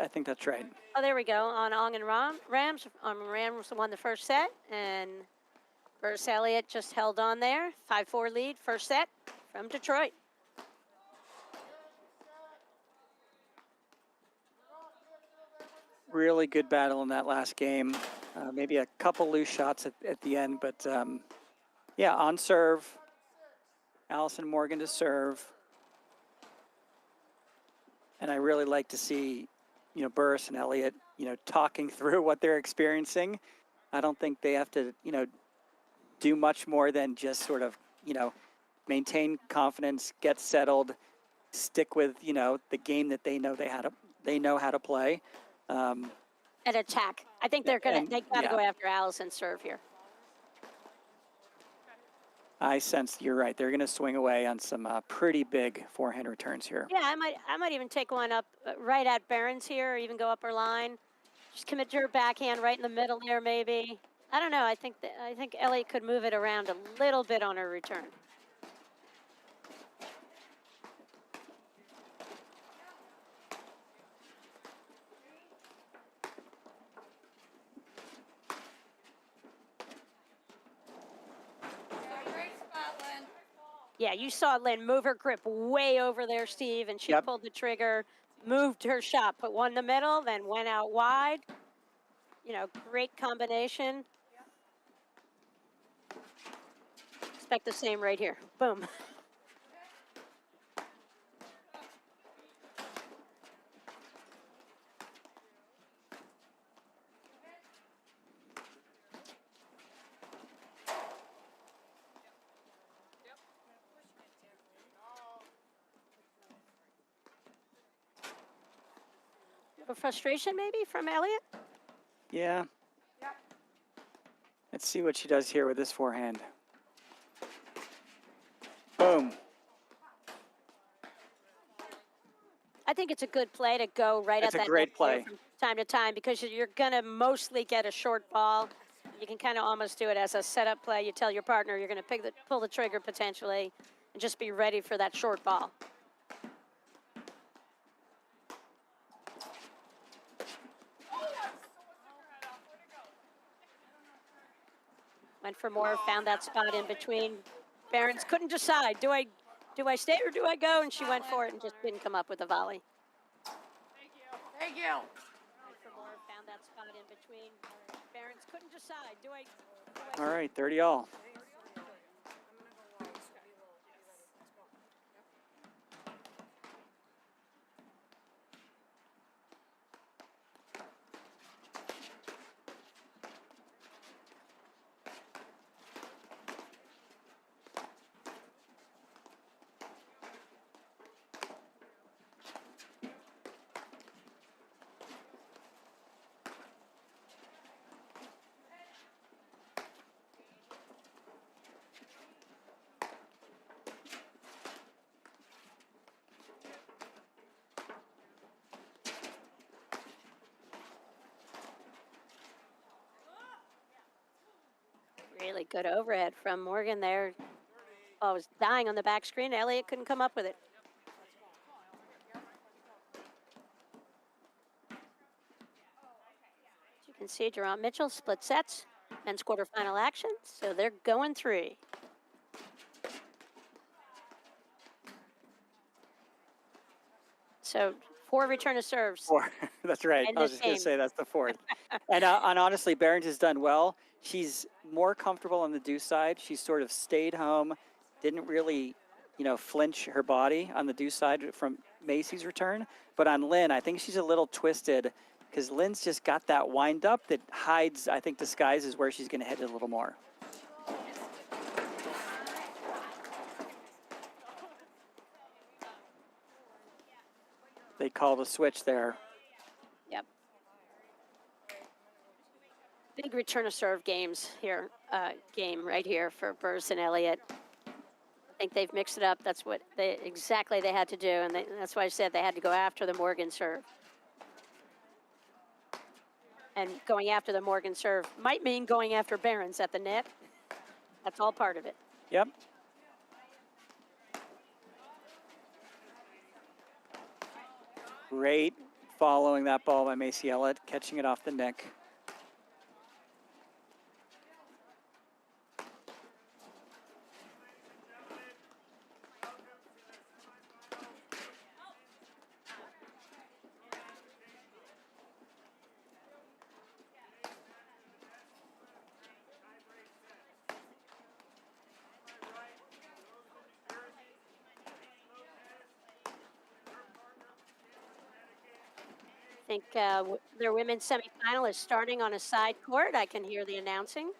D: right.
B: Oh, there we go. On Ong and Rams. Rams won the first set, and Burus Elliott just held on there. 5-4 lead, first set from Detroit.
D: Really good battle in that last game. Maybe a couple loose shots at the end, but on serve. Allison Morgan to serve. And I really like to see, Burus and Elliott, talking through what they're experiencing. I don't think they have to, do much more than just sort of, maintain confidence, get settled, stick with, the game that they know how to play.
B: And attack. I think they got to
D: yeah.
B: go after Allison's serve here.
D: I sense you're right. They're going to swing away on some pretty big forehand returns here.
B: Yeah, I might even take one up right at Berens here, or even go upper line. Just commit to her backhand right in the middle there, maybe. I don't know. I think Elliott could move it around a little bit on her return. Yeah, you saw Lynn move her grip way over there, Steve, and she
D: Yep.
B: pulled the trigger, moved her shot, put one in the middle, then went out wide. You know, great combination. Expect the same right here. Boom. A frustration maybe from Elliott?
D: Yeah. Let's see what she does here with this forehand. Boom.
B: I think it's a good play to go right
D: That's
B: at
D: a
B: that
D: great
B: net player
D: play.
B: from time to time, because you're going to mostly get a short ball. You can kind of almost do it as a setup play. You tell your partner you're going to pull the trigger potentially and just be ready for that short ball. Went for more, found that spot in between. Berens couldn't decide. Do I stay or do I go? And she went for it and just didn't come up with a volley.
E: Thank you.
B: Went for more, found that spot in between. Berens couldn't decide. Do I
D: All right, 30 all.
B: Really good overhead from Morgan there. Oh, I was dying on the back screen. Elliott couldn't come up with it. As you can see, Jerome Mitchell split sets, men's quarterfinal action. So they're going 3. So 4 return of serves.
D: 4. That's right.
B: In
D: I was
B: this
D: just going to
B: game.
D: say that's the 4th. and honestly, Berens has done well. She's more comfortable on the deuce side. She's sort of stayed home, didn't really, flinch her body on the deuce side from Macy's return. But on Lynn, I think she's a little twisted because Lynn's just got that wind up that hides, I think, disguises where she's going to hit it a little more. They call the switch there.
B: Yep. Big return of serve games here, game right here for Burus and Elliott. I think they've mixed it up. That's what they had to do, and that's why I said they had to go after the Morgan serve. And going after the Morgan serve might mean going after Berens at the net. That's all part of it.
D: Yep. Great following that ball by Macy Elliott, catching it off the neck.
B: I think their women's semifinal is starting on a side court. I can hear the announcing.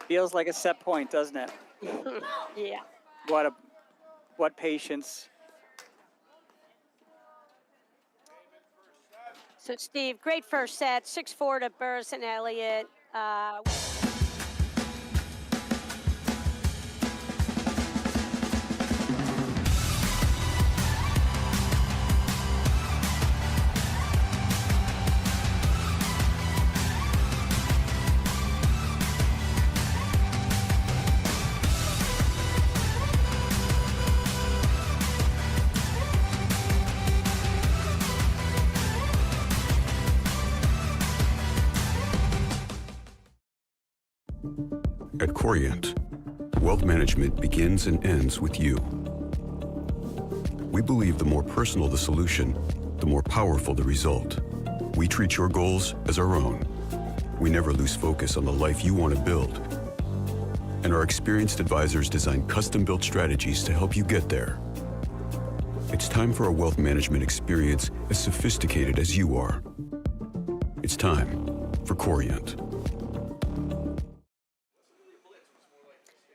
D: Feels like a set point, doesn't it?
B: Yeah.
D: What patience.
B: So, Steve, great first set, 6-4 to Burus and Elliott.
F: At Corient, wealth management begins and ends with you. We believe the more personal the solution, the more powerful the result. We treat your goals as our own. We never lose focus on the life you want to build. And our experienced advisors design custom-built strategies to help you get there. It's time for a wealth management experience as sophisticated as you are. It's time for Corient.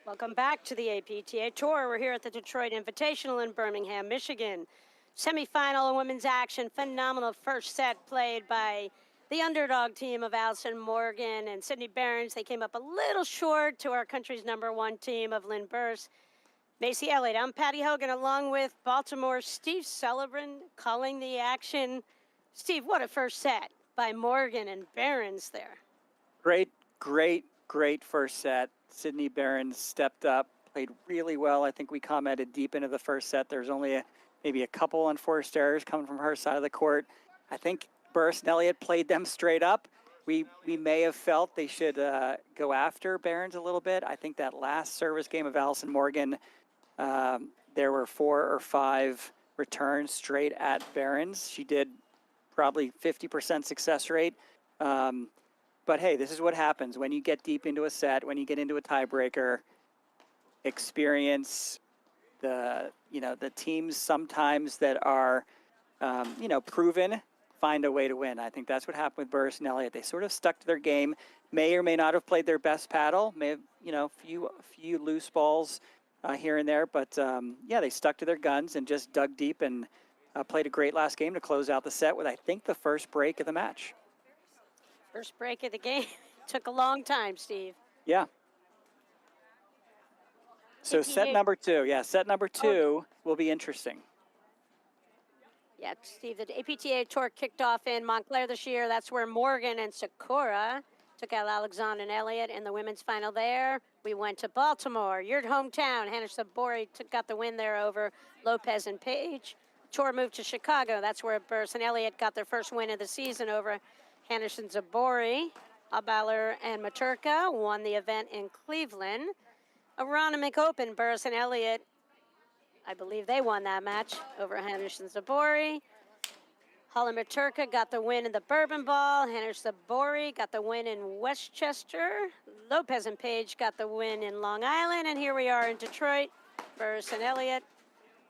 B: Welcome back to the APTA Tour. We're here at the Detroit Invitational in Birmingham, Michigan. Semifinal women's action, phenomenal first set played by the underdog team of Allison Morgan and Sydney Berens. They came up a little short to our country's #1 team of Lynn Burus. Macy Elliott, I'm Patty Hogan, along with Baltimore's Steve Sullivan calling the action. Steve, what a first set by Morgan and Berens there.
D: Great first set. Sydney Berens stepped up, played really well. I think we commented deep into the first set. There's only maybe a couple unforced errors coming from her side of the court. I think Burus and Elliott played them straight up. We may have felt they should go after Berens a little bit. I think that last service game of Allison Morgan, there were 4 or 5 returns straight at Berens. She did probably 50% success rate. But hey, this is what happens when you get deep into a set, when you get into a tiebreaker. Experience, the teams sometimes that are proven find a way to win. I think that's what happened with Burus and Elliott. They sort of stuck to their game, may or may not have played their best paddle, may have a few loose balls here and there, but they stuck to their guns and just dug deep and played a great last game to close out the set with, I think, the first break of the match.
B: First break of the game. Took a long time, Steve.
D: Yeah. So set number 2. Yeah, set number 2 will be interesting.
B: Yeah, Steve, the APTA Tour kicked off in Montclair this year. That's where Morgan and Sakura took out Alexander and Elliott in the women's final there. We went to Baltimore, your hometown. Hannah Sabori got the win there over Lopez and Page. Tour moved to Chicago. That's where Burus and Elliott got their first win of the season over Henderson Zabori. Abaler and Maturka won the event in Cleveland. Aronimink Open, Burus and Elliott, I believe they won that match over Henderson Zabori. Holland Maturka got the win in the Bourbon Ball. Henderson Zabori got the win in Westchester. Lopez and Page got the win in Long Island. And here we are in Detroit. Burus and Elliott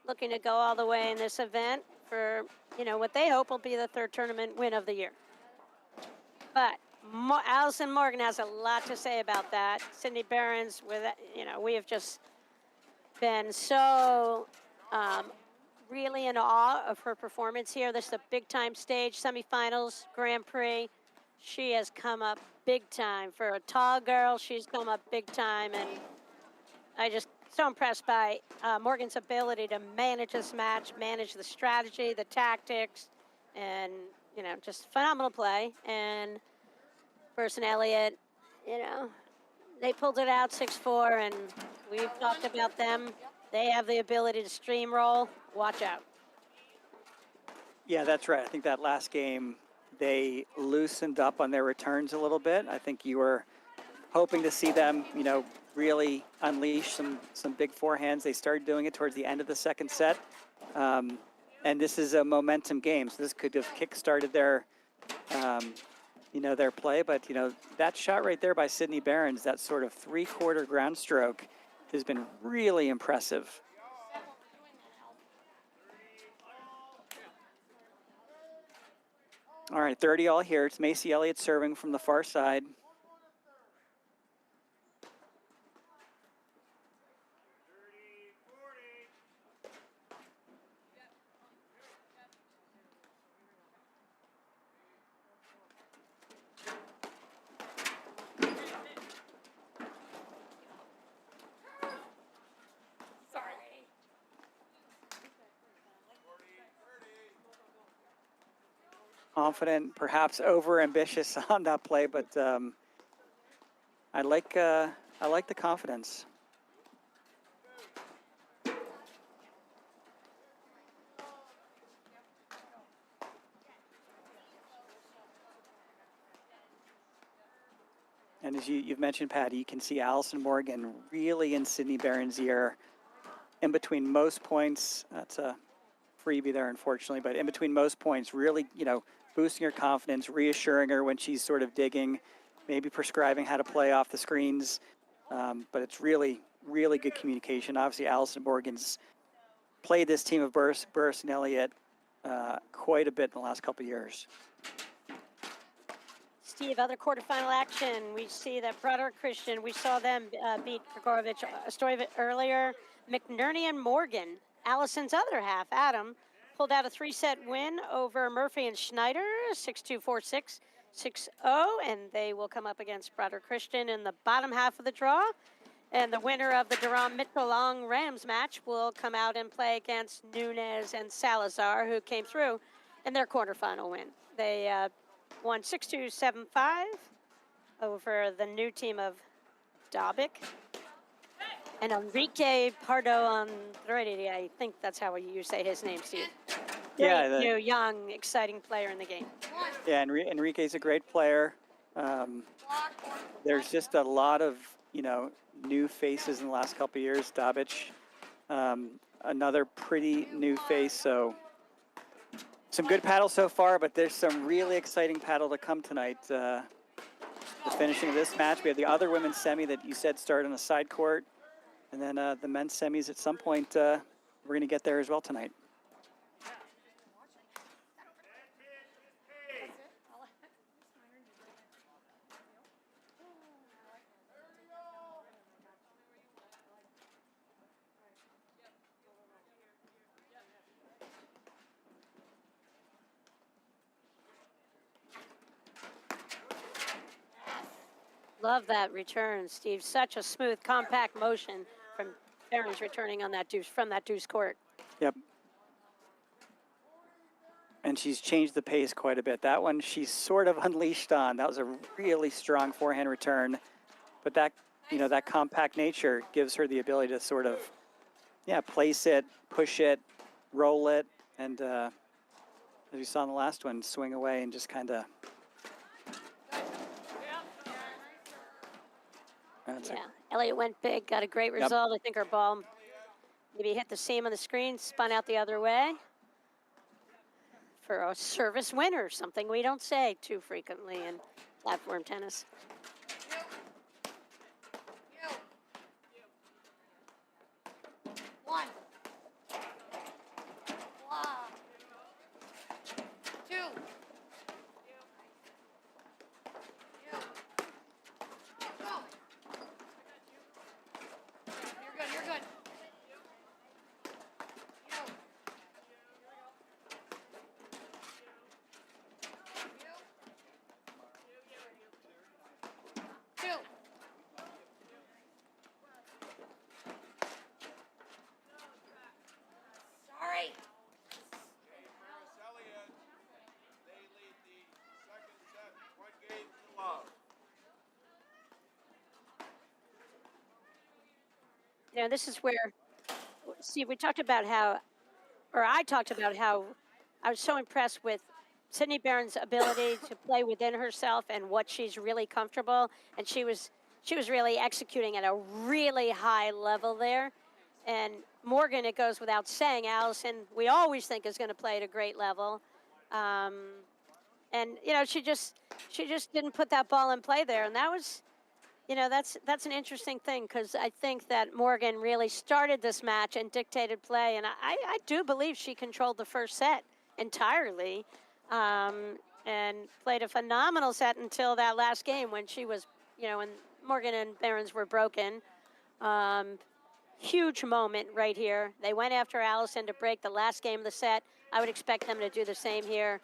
B: looking to go all the way in this event for, what they hope will be the 3rd tournament win of the year. But Allison Morgan has a lot to say about that. Sydney Berens, we have just been so really in awe of her performance here. This is a big-time stage, semifinals, Grand Prix. She has come up big time. For a tall girl, she's come up big time, and I just so impressed by Morgan's ability to manage this match, manage the strategy, the tactics, and just phenomenal play. And Burus and Elliott, they pulled it out 6-4, and we've talked about them. They have the ability to steamroll. Watch out.
D: Yeah, that's right. I think that last game, they loosened up on their returns a little bit. I think you were hoping to see them, really unleash some big forehands. They started doing it towards the end of the second set. And this is a momentum game, so this could have kick-started their, their play. But, that shot right there by Sydney Berens, that sort of 3/4 ground stroke, has been really impressive. All right, 30 all here. It's Macy Elliott serving from the far side. confident, perhaps over-ambitious on that play, but I like the confidence. And as you've mentioned, Patty, you can see Allison Morgan really in Sydney Berens' ear. In between most points, that's a freebie there, unfortunately, but in between most points, really, boosting her confidence, reassuring her when she's sort of digging, maybe prescribing how to play off the screens. But it's really, really good communication. Obviously, Allison Morgan's played this team of Burus and Elliott quite a bit in the last couple of years.
B: Steve, other quarterfinal action. We see that Broderick Christian, we saw them beat Grigorovich Stoyevich earlier. McNerney and Morgan, Allison's other half, Adam, pulled out a 3-set win over Murphy and Schneider, 6-2, 4-6, 6-0, and they will come up against Broderick Christian in the bottom half of the draw. And the winner of the Durham Mitchell-Long Rams match will come out and play against Nunez and Salazar, who came through in their quarterfinal win. They won 6-2, 7-5 over the new team of Dobic. And Enrique Pardo Andrade, I think that's how you say his name, Steve.
D: Yeah,
B: Great, new, young, exciting player in the game.
D: Yeah, Enrique's a great player. There's just a lot of, new faces in the last couple of years. Dobic, another pretty new face, so some good paddle so far, but there's some really exciting paddle to come tonight. The finishing of this match, we have the other women's semi that you said started on the side court, and then the men's semis at some point, we're going to get there as well tonight.
B: Love that return, Steve. Such a smooth, compact motion from Berens returning on that deuce from that deuce court.
D: Yep. And she's changed the pace quite a bit. That one she's sort of unleashed on. That was a really strong forehand return, but that that compact nature gives her the ability to sort of place it, push it, roll it, and as you saw in the last one, swing away and just kind of.
B: Elliott went big, got a great result. I think her ball maybe hit the seam on the screen, spun out the other way for a service winner, something we don't say too frequently in platform tennis.
E: One. Wow. Two. You're good. Two. Sorry.
G: Elliott, they lead the second set, 1-0.
B: This is where, Steve, we talked about how, or I talked about how I was so impressed with Sydney Berens' ability to play within herself and what she's really comfortable. And she was really executing at a really high level there. And Morgan, it goes without saying, Allison, we always think is going to play at a great level. And she just didn't put that ball in play there. And that was, that's an interesting thing, because I think that Morgan really started this match and dictated play. And I do believe she controlled the first set entirely, and played a phenomenal set until that last game when she was, when Morgan and Berens were broken. Huge moment right here. They went after Allison to break the last game of the set. I would expect them to do the same here.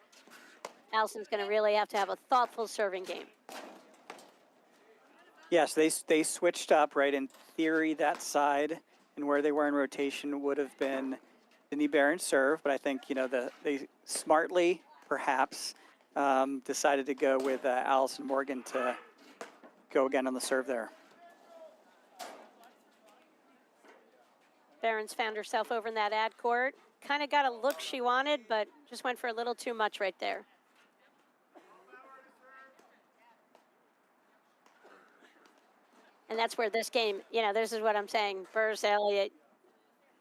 B: Allison's going to really have to have a thoughtful serving game.
D: Yes, they switched up, right? In theory, that side and where they were in rotation would have been Sydney Berens serve, but I think, they smartly, perhaps, decided to go with Allison Morgan to go again on the serve there.
B: Berens found herself over in that ad court. Kind of got a look she wanted, but just went for a little too much right there. And that's where this game, this is what I'm saying. Burus, Elliott,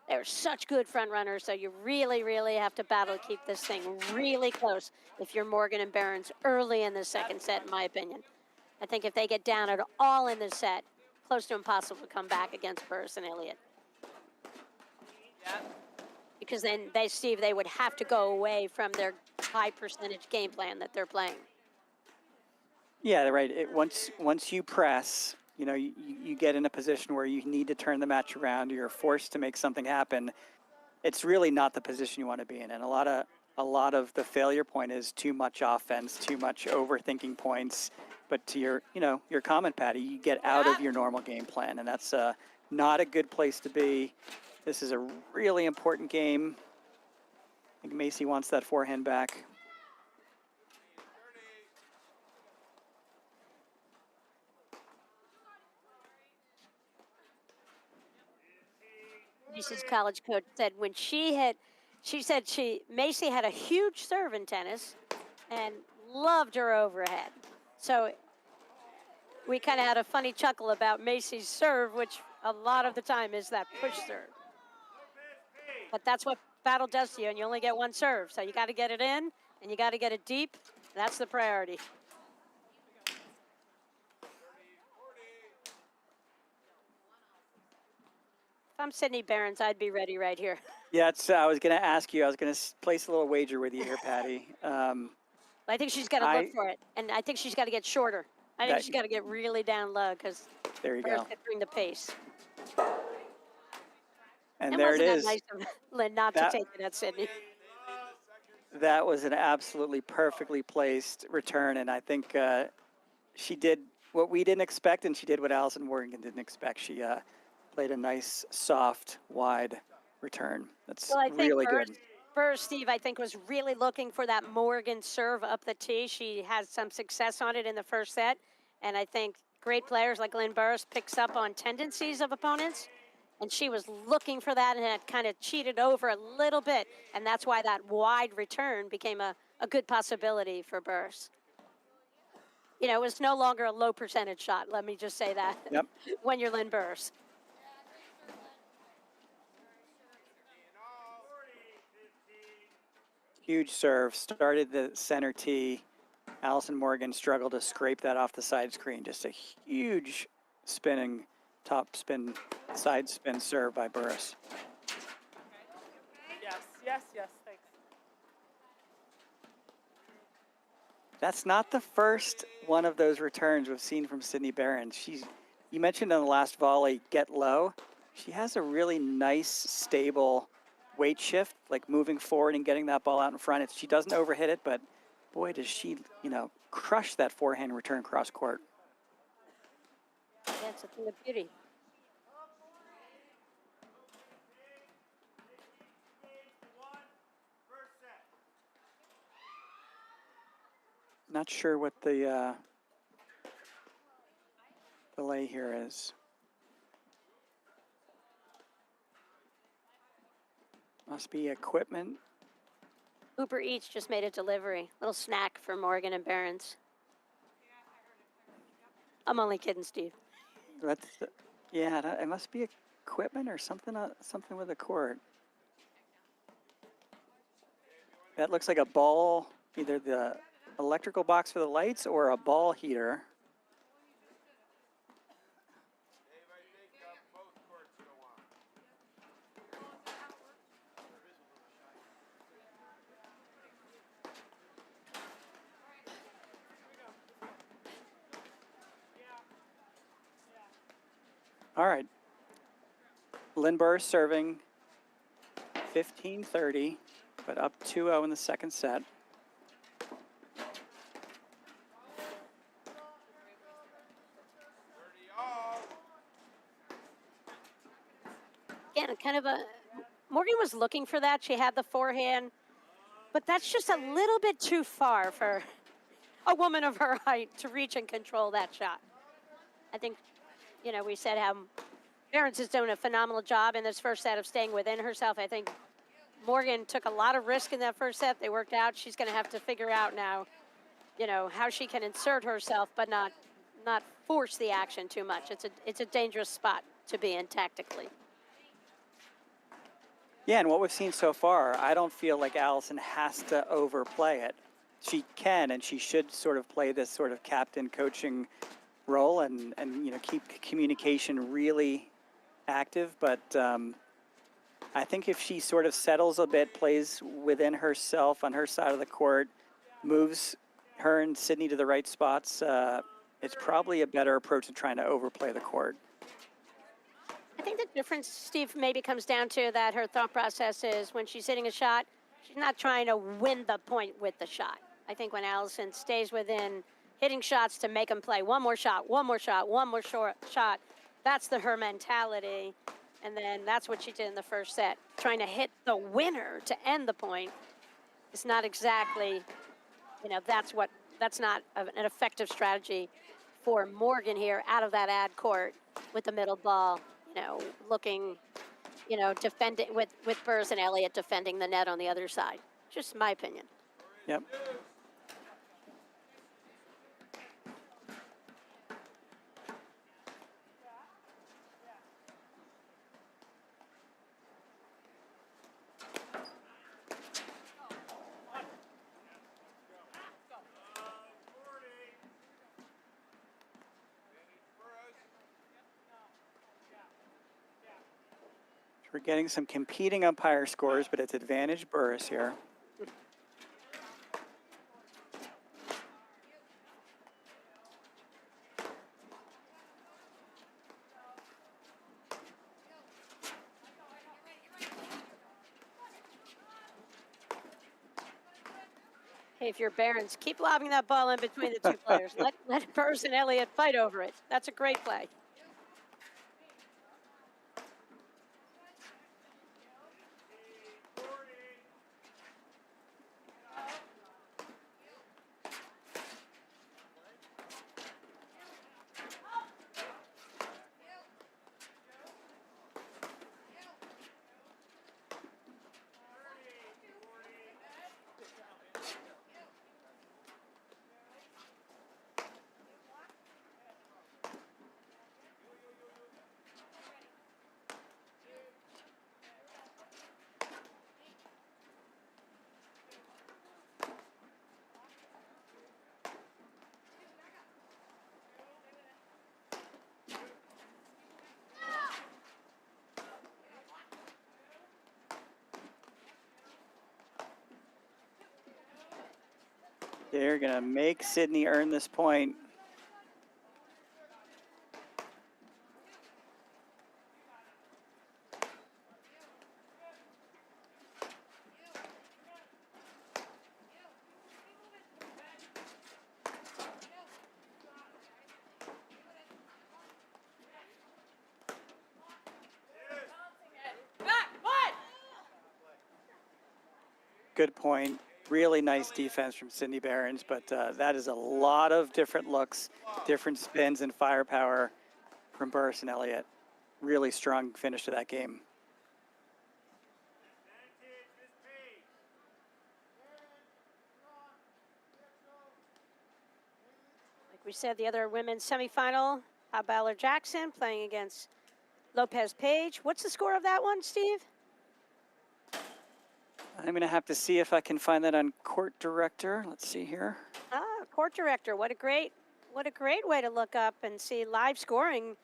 B: they're such good front runners, so you really, really have to battle to keep this thing really close if you're Morgan and Berens early in the second set, in my opinion. I think if they get down at all in the set, close to impossible to come back against Burus and Elliott. Because then they would have to go away from their high percentage game plan that they're playing.
D: Yeah, right. Once you press, you get in a position where you need to turn the match around. You're forced to make something happen. It's really not the position you want to be in. And a lot of the failure point is too much offense, too much overthinking points. But to your comment, Patty, you get out of your normal game plan, and that's not a good place to be. This is a really important game. I think Macy wants that forehand back.
B: Macy's college coach said when Macy had a huge serve in tennis and loved her overhead. So we kind of had a funny chuckle about Macy's serve, which a lot of the time is that push serve. But that's what battle does to you, and you only get one serve. So you got to get it in, and you got to get it deep. That's the priority. If I'm Sydney Berens, I'd be ready right here.
D: Yeah, I was going to ask you. I was going to place a little wager with you here, Patty.
B: I think she's got to look for it, and I think she's got to get shorter. I think she's got to get really down low because
D: there you
B: Burus
D: go.
B: could bring the pace.
D: And there it is.
B: Wasn't that nice of Lynn not to take it at Sydney?
D: That was an absolutely perfectly placed return, and I think she did what we didn't expect, and she did what Allison Morgan didn't expect. She played a nice, soft, wide return. That's really good.
B: Burus, Steve, I think, was really looking for that Morgan serve up the tee. She had some success on it in the first set, and I think great players like Lynn Burus picks up on tendencies of opponents, and she was looking for that and had kind of cheated over a little bit, and that's why that wide return became a good possibility for Burus. It was no longer a low percentage shot, let me just say that, when you're Lynn Burus.
D: Huge serve, started the center tee. Allison Morgan struggled to scrape that off the side screen. Just a huge spinning, top spin, side spin serve by Burus.
E: Yes, thanks.
D: That's not the first one of those returns we've seen from Sydney Berens. You mentioned on the last volley, get low. She has a really nice, stable weight shift, like moving forward and getting that ball out in front. She doesn't overhit it, but boy, does she, crush that forehand return cross court.
B: Yeah, it's a thing of beauty.
D: Not sure what the delay here is. Must be equipment.
B: Uber Eats just made a delivery. Little snack for Morgan and Berens. I'm only kidding, Steve.
D: It must be equipment or something. Something with a cord. That looks like a ball, either the electrical box for the lights or a ball heater. All right. Lynn Burus serving 15-30, but up 2-0 in the second set.
B: Again, Morgan was looking for that. She had the forehand, but that's just a little bit too far for a woman of her height to reach and control that shot. I think, we said how Berens is doing a phenomenal job in this first set of staying within herself. I think Morgan took a lot of risk in that first set. They worked out. She's going to have to figure out now, how she can insert herself, but not force the action too much. It's a dangerous spot to be in tactically.
D: Yeah, and what we've seen so far, I don't feel like Allison has to overplay it. She can and she should sort of play this sort of captain coaching role and keep communication really active. But I think if she sort of settles a bit, plays within herself on her side of the court, moves her and Sydney to the right spots, it's probably a better approach than trying to overplay the court.
B: I think the difference, Steve, maybe comes down to that her thought process is when she's hitting a shot, she's not trying to win the point with the shot. I think when Allison stays within hitting shots to make them play one more shot, one more shot, one more shot, that's her mentality. And then that's what she did in the first set. Trying to hit the winner to end the point is not exactly, that's not an effective strategy for Morgan here out of that ad court with the middle ball, looking, defending with Burus and Elliott defending the net on the other side. Just my opinion.
D: Yep. We're getting some competing umpire scores, but it's advantage Burus here.
B: Hey, if you're Berens, keep lobbing that ball in between the two players. Let Burus and Elliott fight over it. That's a great play. They're going to make Sydney earn this point. Good point. Really nice defense from Sydney Berens, but that is a lot of different looks, different spins and firepower from Burus and Elliott. Really strong finish to that game. Like we said, the other women's semifinal, Ballard-Jackson playing against Lopez-Page. What's the score of that one, Steve?
D: I'm going to have to see if I can find that on Court Director. Let's see here.
B: Court Director. What a great way to look up and see live scoring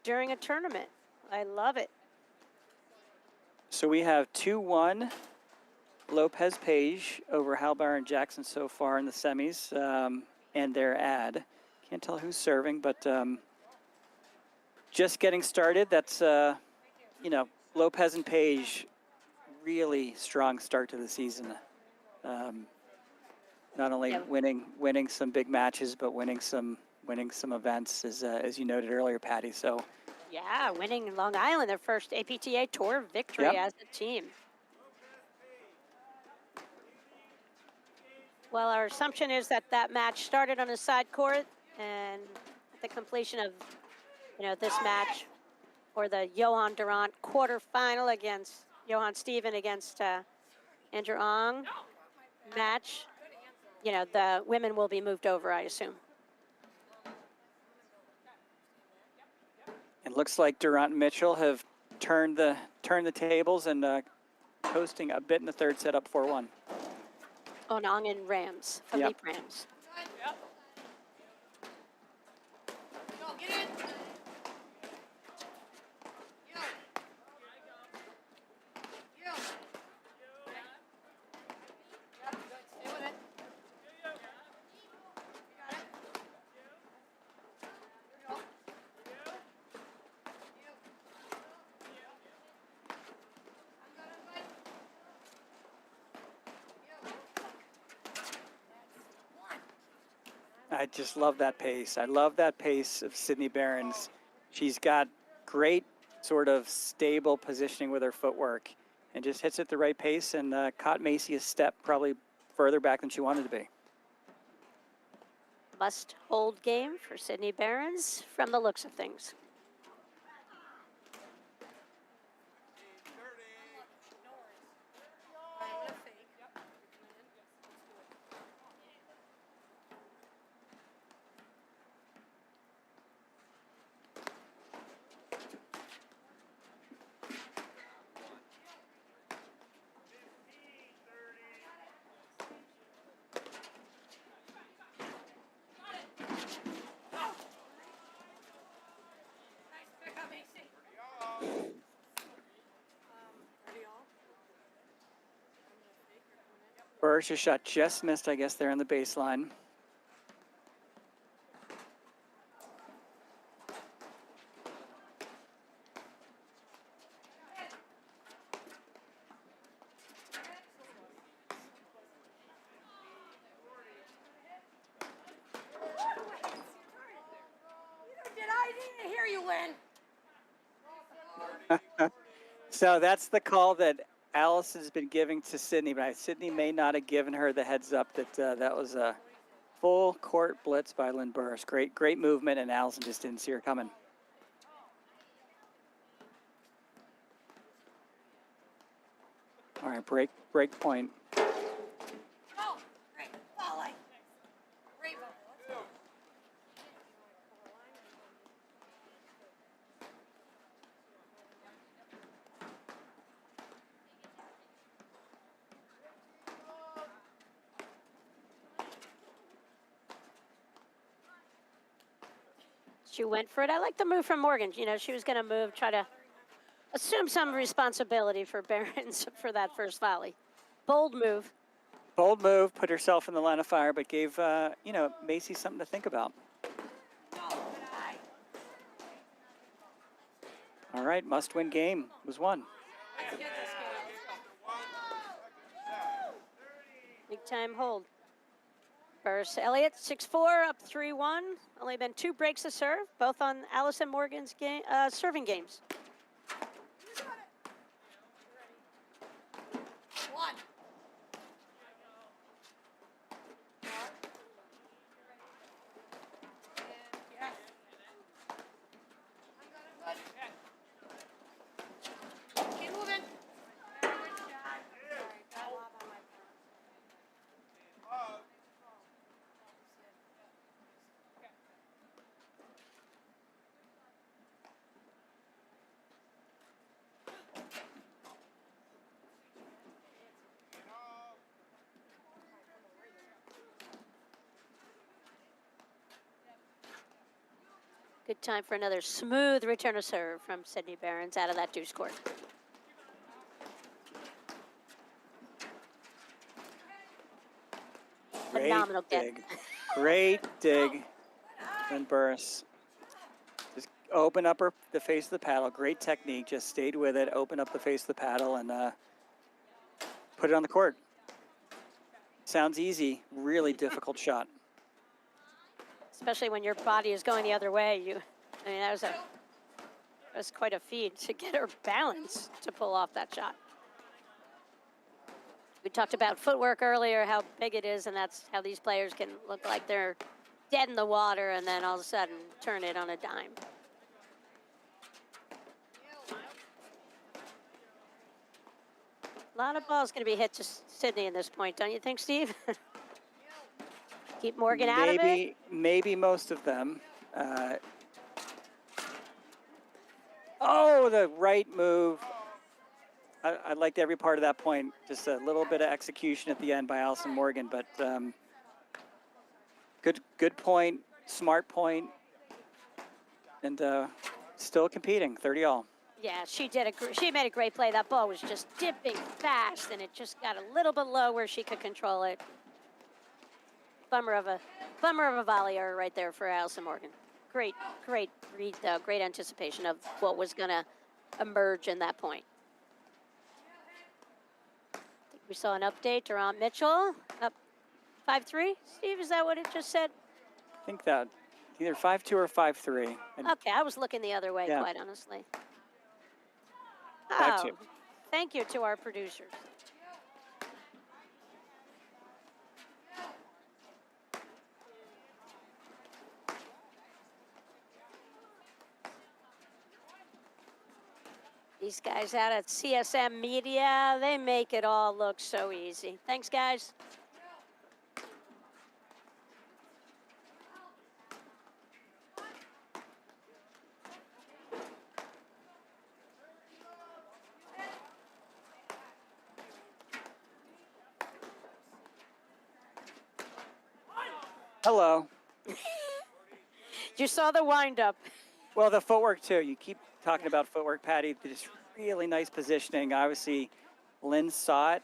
B: during a tournament. I love it.
D: So we have 2-1 Lopez-Page over Ballard-Jackson so far in the semis, and their ad. Can't tell who's serving, but just getting started. That's Lopez and Page. Really strong start to the season. Not only winning some big matches, but winning some events, as you noted earlier, Patty. So
B: yeah, winning Long Island, their first APTA Tour victory as a team. Well, our assumption is that that match started on a side court, and at the completion of, this match, or the Johan Durant quarterfinal against Johan Steven against Andrew Ong match, the women will be moved over, I assume.
D: It looks like Durant and Mitchell have turned the tables and coasting a bit in the third set, up 4-1.
B: On Ong and Rams, Philippe Rams.
E: Yep. Go, get in. Yo. Yo. Yep, good. Stay with it. You got it. Here we go.
D: I just love that pace. I love that pace of Sydney Berens. She's got great sort of stable positioning with her footwork and just hits at the right pace and caught Macy a step probably further back than she wanted to be.
B: Must hold game for Sydney Berens from the looks of things.
D: Burus' shot just missed, I guess, there on the baseline.
E: I didn't hear you, Lynn.
D: So that's the call that Alice has been giving to Sydney, but Sydney may not have given her the heads up that that was a full court blitz by Lynn Burus. Great movement, and Allison just didn't see her coming. All right, break point.
E: Oh, great. Volley. Great volley. Let's go.
B: She went for it. I like the move from Morgan. She was going to move, try to assume some responsibility for Berens for that first volley. Bold move.
D: Bold move, put herself in the line of fire, but gave, Macy something to think about. All right, must-win game was won.
E: Let's get this game.
B: Big time hold. Burus Elliott, 6-4, up 3-1. Only been 2 breaks to serve, both on Allison Morgan's game, serving games.
E: One. Yes. I'm good. Keep moving. Good job. Sorry, got a lob on my part.
B: Good time for another smooth return of serve from Sydney Berens out of that deuce court. Phenomenal dig.
D: Great dig. Lynn Burus. Just open up the face of the paddle. Great technique. Just stayed with it. Open up the face of the paddle and put it on the court. Sounds easy. Really difficult shot.
B: Especially when your body is going the other way. That was quite a feat to get her balance to pull off that shot. We talked about footwork earlier, how big it is, and that's how these players can look like they're dead in the water and then all of a sudden turn it on a dime. A lot of balls going to be hit to Sydney in this point, don't you think, Steve? Keep Morgan out of it?
D: Maybe most of them. Oh, the right move. I liked every part of that point. Just a little bit of execution at the end by Allison Morgan, but good point, smart point, and still competing, 30 all.
B: Yeah, she made a great play. That ball was just dipping fast, and it just got a little bit low where she could control it. Bummer of a volley error right there for Allison Morgan. Great read though. Great anticipation of what was going to emerge in that point. I think we saw an update. Durant Mitchell up 5-3. Steve, is that what it just said?
D: I think that either 5-2 or 5-3.
B: Okay, I was looking the other way,
D: Yeah.
B: quite honestly.
D: 5-2.
B: Oh, thank you to our producers. These guys out at CSM Media, they make it all look so easy. Thanks, guys.
D: Hello.
B: You saw the windup.
D: Well, the footwork too. You keep talking about footwork, Patty. Just really nice positioning. Obviously, Lynn saw it,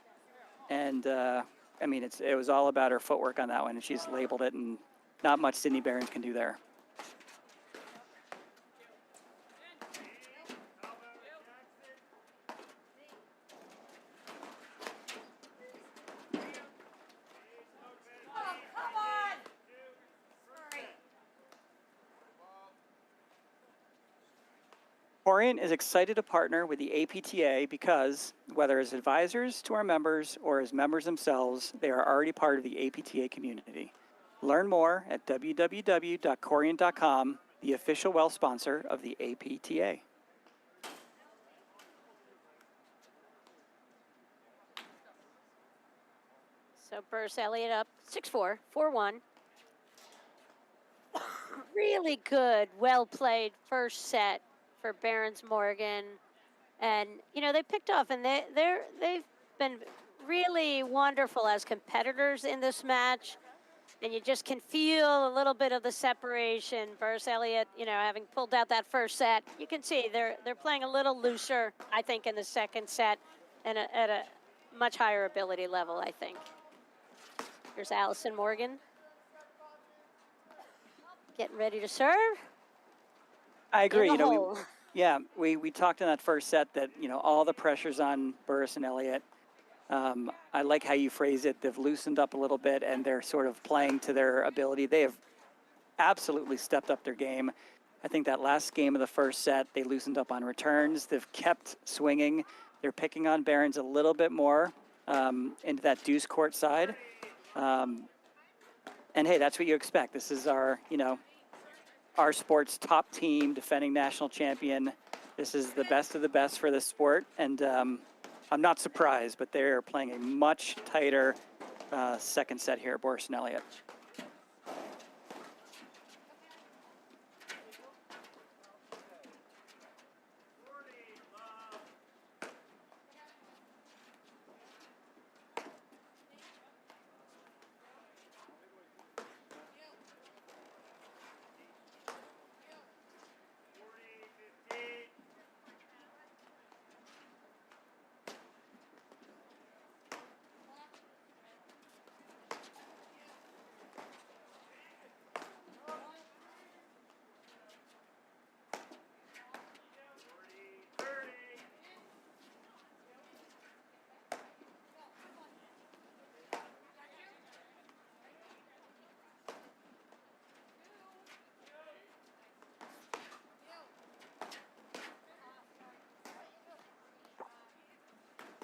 D: and I mean, it was all about her footwork on that one, and she's labeled it, and not much Sydney Berens can do there. Orient is excited to partner with the APTA because, whether as advisors to our members or as members themselves, they are already part of the APTA community. Learn more at www.corient.com, the official well sponsor of the APTA.
B: So Burus Elliott up 6-4, 4-1. Really good, well played first set for Berens Morgan. And, you know, they picked off, and they've been really wonderful as competitors in this match. And you just can feel a little bit of the separation. Burus Elliott, you know, having pulled out that first set, you can see they're playing a little looser, I think, in the second set, and at a much higher ability level, I think. Here's Allison Morgan. Getting ready to serve.
D: I agree.
B: In the
D: You know,
B: hole.
D: we talked in that first set that, you know, all the pressure's on Burus and Elliott. I like how you phrase it. They've loosened up a little bit, and they're sort of playing to their ability. They have absolutely stepped up their game. I think that last game of the first set, they loosened up on returns. They've kept swinging. They're picking on Berens a little bit more into that deuce court side. And hey, that's what you expect. This is our, you know, our sport's top team, defending national champion. This is the best of the best for this sport, and I'm not surprised, but they're playing a much tighter second set here, Burus and Elliott.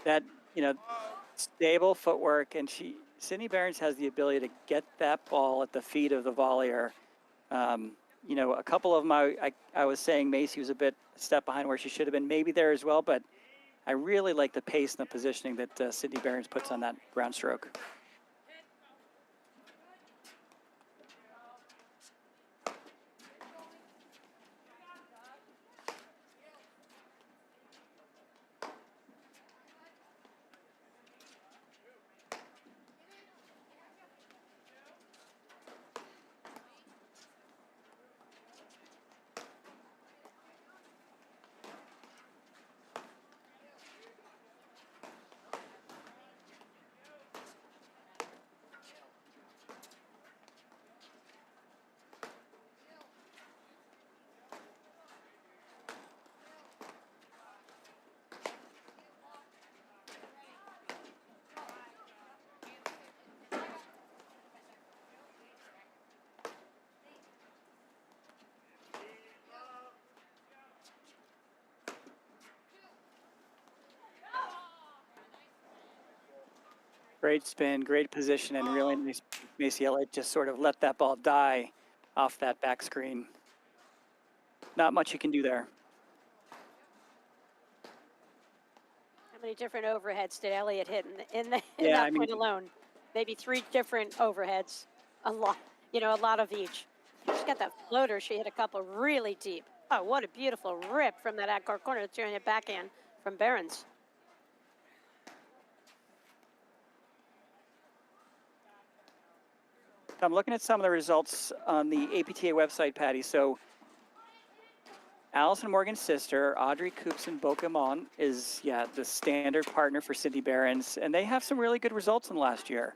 D: That, you know, Stable footwork, and Sydney Berens has the ability to get that ball at the feet of the volleyer. You know, a couple of them, I was saying Macy was a step behind where she should have been, maybe there as well, but I really like the pace and the positioning that Sydney Berens puts on that ground stroke. Great spin, great position, and really nice. Macy Elliott just sort of let that ball die off that back screen. Not much you can do there.
B: How many different overheads did Elliott hit in that
D: I
B: point
D: mean,
B: alone? Maybe 3 different overheads. A lot, you know, a lot of each. She's got that floater. She hit a couple really deep. Oh, what a beautiful rip from that at-court corner. That's doing it backhand from Berens.
D: I'm looking at some of the results on the APTA website, Patty. So Allison Morgan's sister, Audrey Coopson Bocamont, is, the standard partner for Sydney Berens, and they have some really good results in the last year.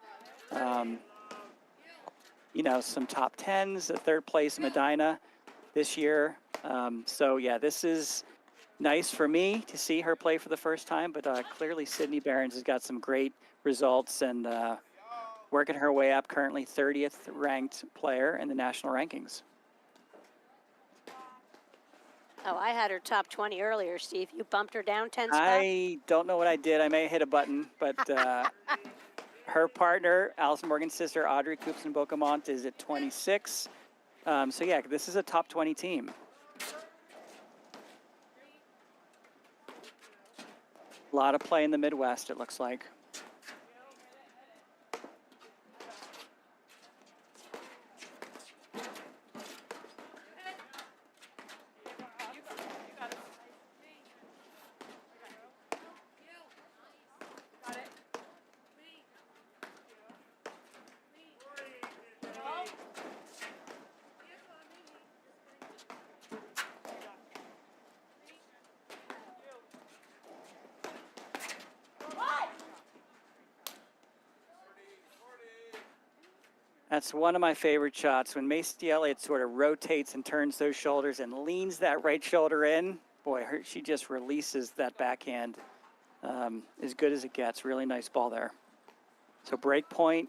D: You know, some top 10s, a 3rd place in Medina this year. This is nice for me to see her play for the first time, but clearly Sydney Berens has got some great results and working her way up, currently 30th ranked player in the national rankings.
B: Oh, I had her top 20 earlier, Steve. You bumped her down 10 spots?
D: I don't know what I did. I may have hit a button, but her partner, Allison Morgan's sister, Audrey Coopson Bocamont, is at 26. This is a top 20 team. A lot of play in the Midwest, it looks like. That's one of my favorite shots, when Macy Elliott sort of rotates and turns those shoulders and leans that right shoulder in. Boy, she just releases that backhand as good as it gets. Really nice ball there. So break point.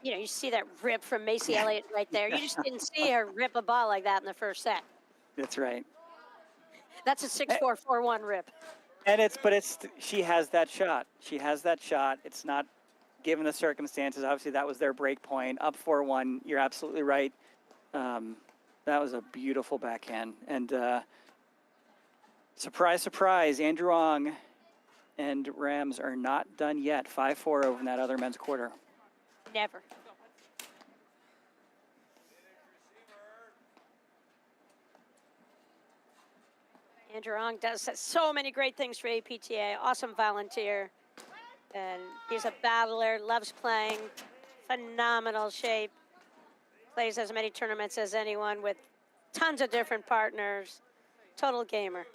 B: You know, you see that rip from Macy Elliott right there. You just didn't see her rip a ball like that in the first set.
D: That's right.
B: That's a 6-4-4-1 rip.
D: And she has that shot. She has that shot. It's not given the circumstances. Obviously, that was their break point. Up 4-1. You're absolutely right. That was a beautiful backhand. And surprise, surprise, Andrew Ong and Rams are not done yet. 5-4 over in that other men's quarter.
B: Never. Andrew Ong does so many great things for APTA. Awesome volunteer. And he's a battler, loves playing, phenomenal shape. Plays as many tournaments as anyone with tons of different partners. Total gamer.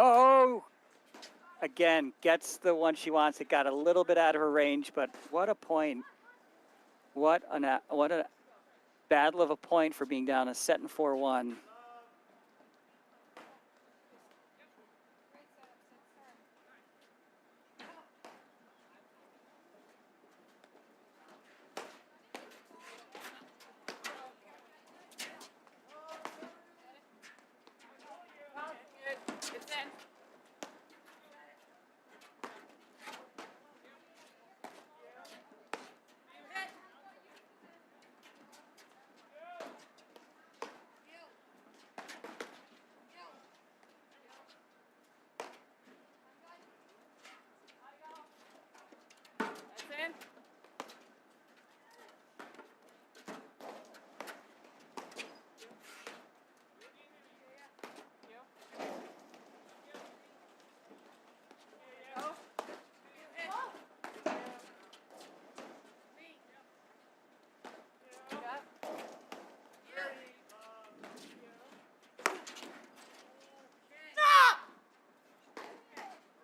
B: Oh, again, gets the one she wants. It got a little bit out of her range, but what a point. What a battle of a point for being down a set in 4-1.
E: It's in. That's in.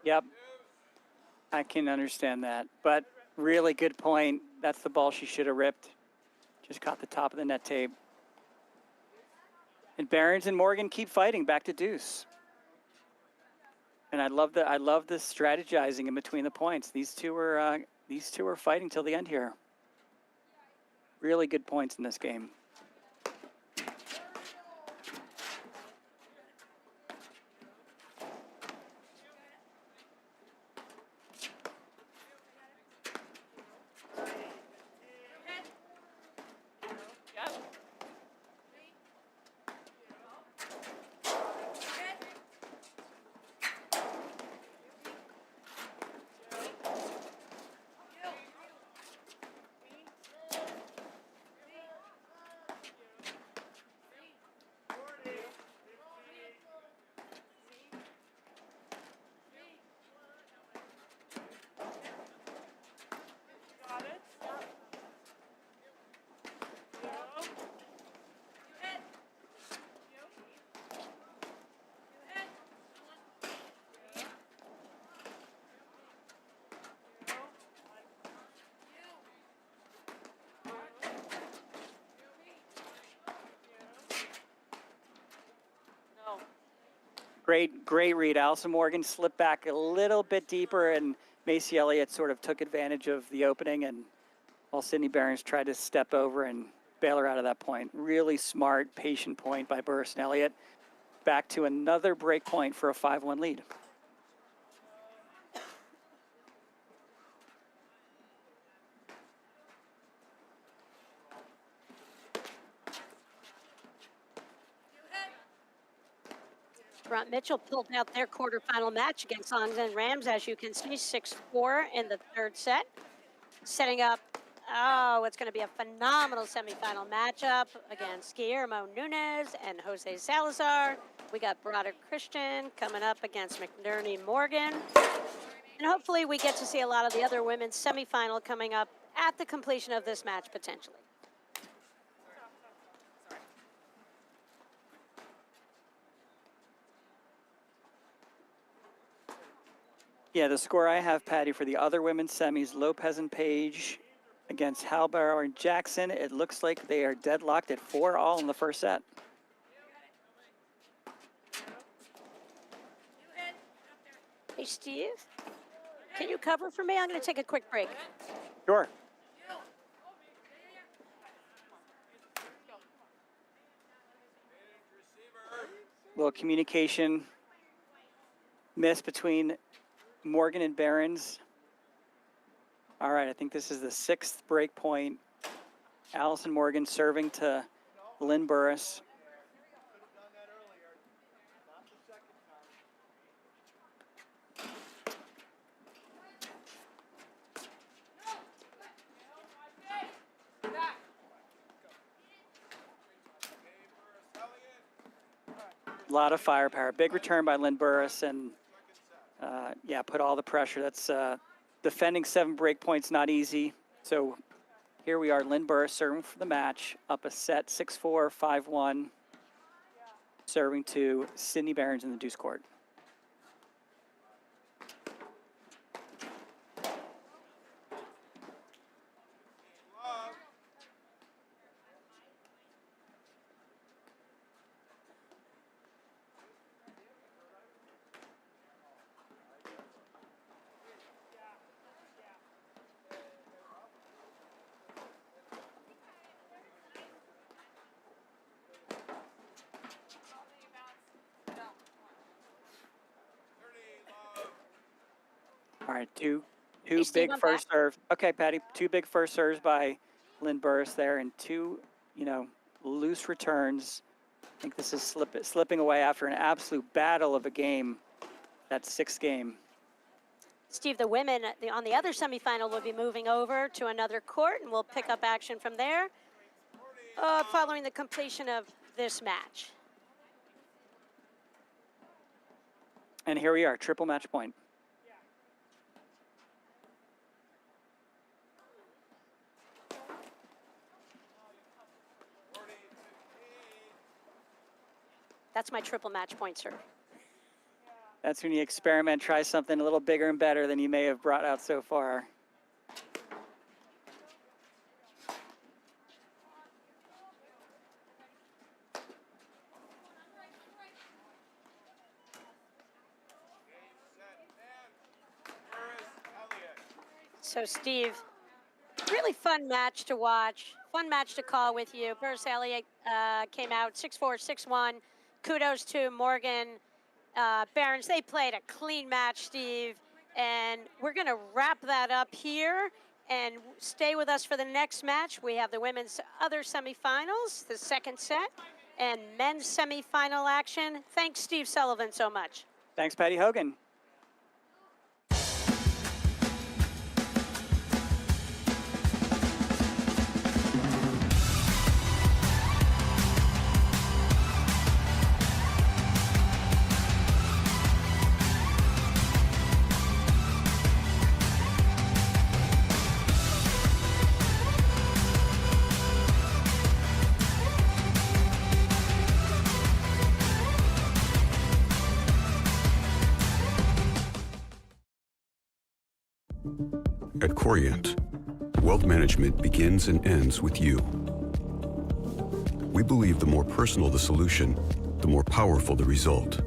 D: Yep, I can understand that, but really good point. That's the ball she should have ripped. Just caught the top of the net tape. And Berens and Morgan keep fighting back to deuce. And I love the strategizing in between the points. These two are fighting till the end here. Really good points in this game.
E: Yep. Got it. No.
D: Great read. Allison Morgan slipped back a little bit deeper, and Macy Elliott sort of took advantage of the opening, and while Sydney Berens tried to step over and bail her out of that point. Really smart, patient point by Burus and Elliott. Back to another break point for a 5-1 lead.
B: Bront Mitchell pulled out their quarterfinal match against Songs and Rams, as you can see, 6-4 in the third set, setting up Oh, it's going to be a phenomenal semifinal matchup against Guillermo Nunes and Jose Salazar. We got Brother Christian coming up against McNerney Morgan. And hopefully we get to see a lot of the other women's semifinal coming up at the completion of this match, potentially.
D: Yeah, the score I have, Patty, for the other women's semis, Lopez and Page against Halbauer and Jackson. It looks like they are deadlocked at 4-all in the first set.
B: Hey, Steve, can you cover for me? I'm going to take a quick break.
D: Sure. Little communication miss between Morgan and Berens. All right, I think this is the 6th break point. Allison Morgan serving to Lynn Burus. A lot of firepower. Big return by Lynn Burus, and yeah, put all the pressure. That's defending 7 break points, not easy. So here we are, Lynn Burus serving for the match, up a set, 6-4, 5-1, serving to Sydney Berens in the deuce court. All right, two
B: Hey, Steve,
D: big
B: I'm
D: first
B: back.
D: serve. Okay, Patty, 2 big first serves by Lynn Burus there, and 2, loose returns. I think this is slipping away after an absolute battle of a game, that 6th game.
B: Steve, the women on the other semifinal will be moving over to another court, and we'll pick up action from there following the completion of this match.
D: And here we are, triple match point.
B: That's my triple match point, sir.
D: That's when you experiment, try something a little bigger and better than you may have brought out so far.
B: So, Steve, really fun match to watch, fun match to call with you. Burus Elliott came out 6-4, 6-1. Kudos to Morgan Berens. They played a clean match, Steve, and we're going to wrap that up here and stay with us for the next match. We have the women's other semifinals, the 2nd set, and men's semifinal action. Thanks, Steve Sullivan, so much.
D: Thanks, Patty Hogan.
F: At Corient, wealth management begins and ends with you. We believe the more personal the solution, the more powerful the result.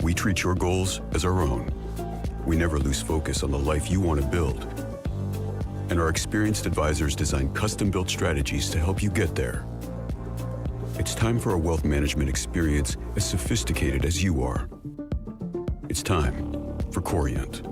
F: We treat your goals as our own. We never lose focus on the life you want to build. And our experienced advisors design custom-built strategies to help you get there. It's time for a wealth management experience as sophisticated as you are. It's time for Corient.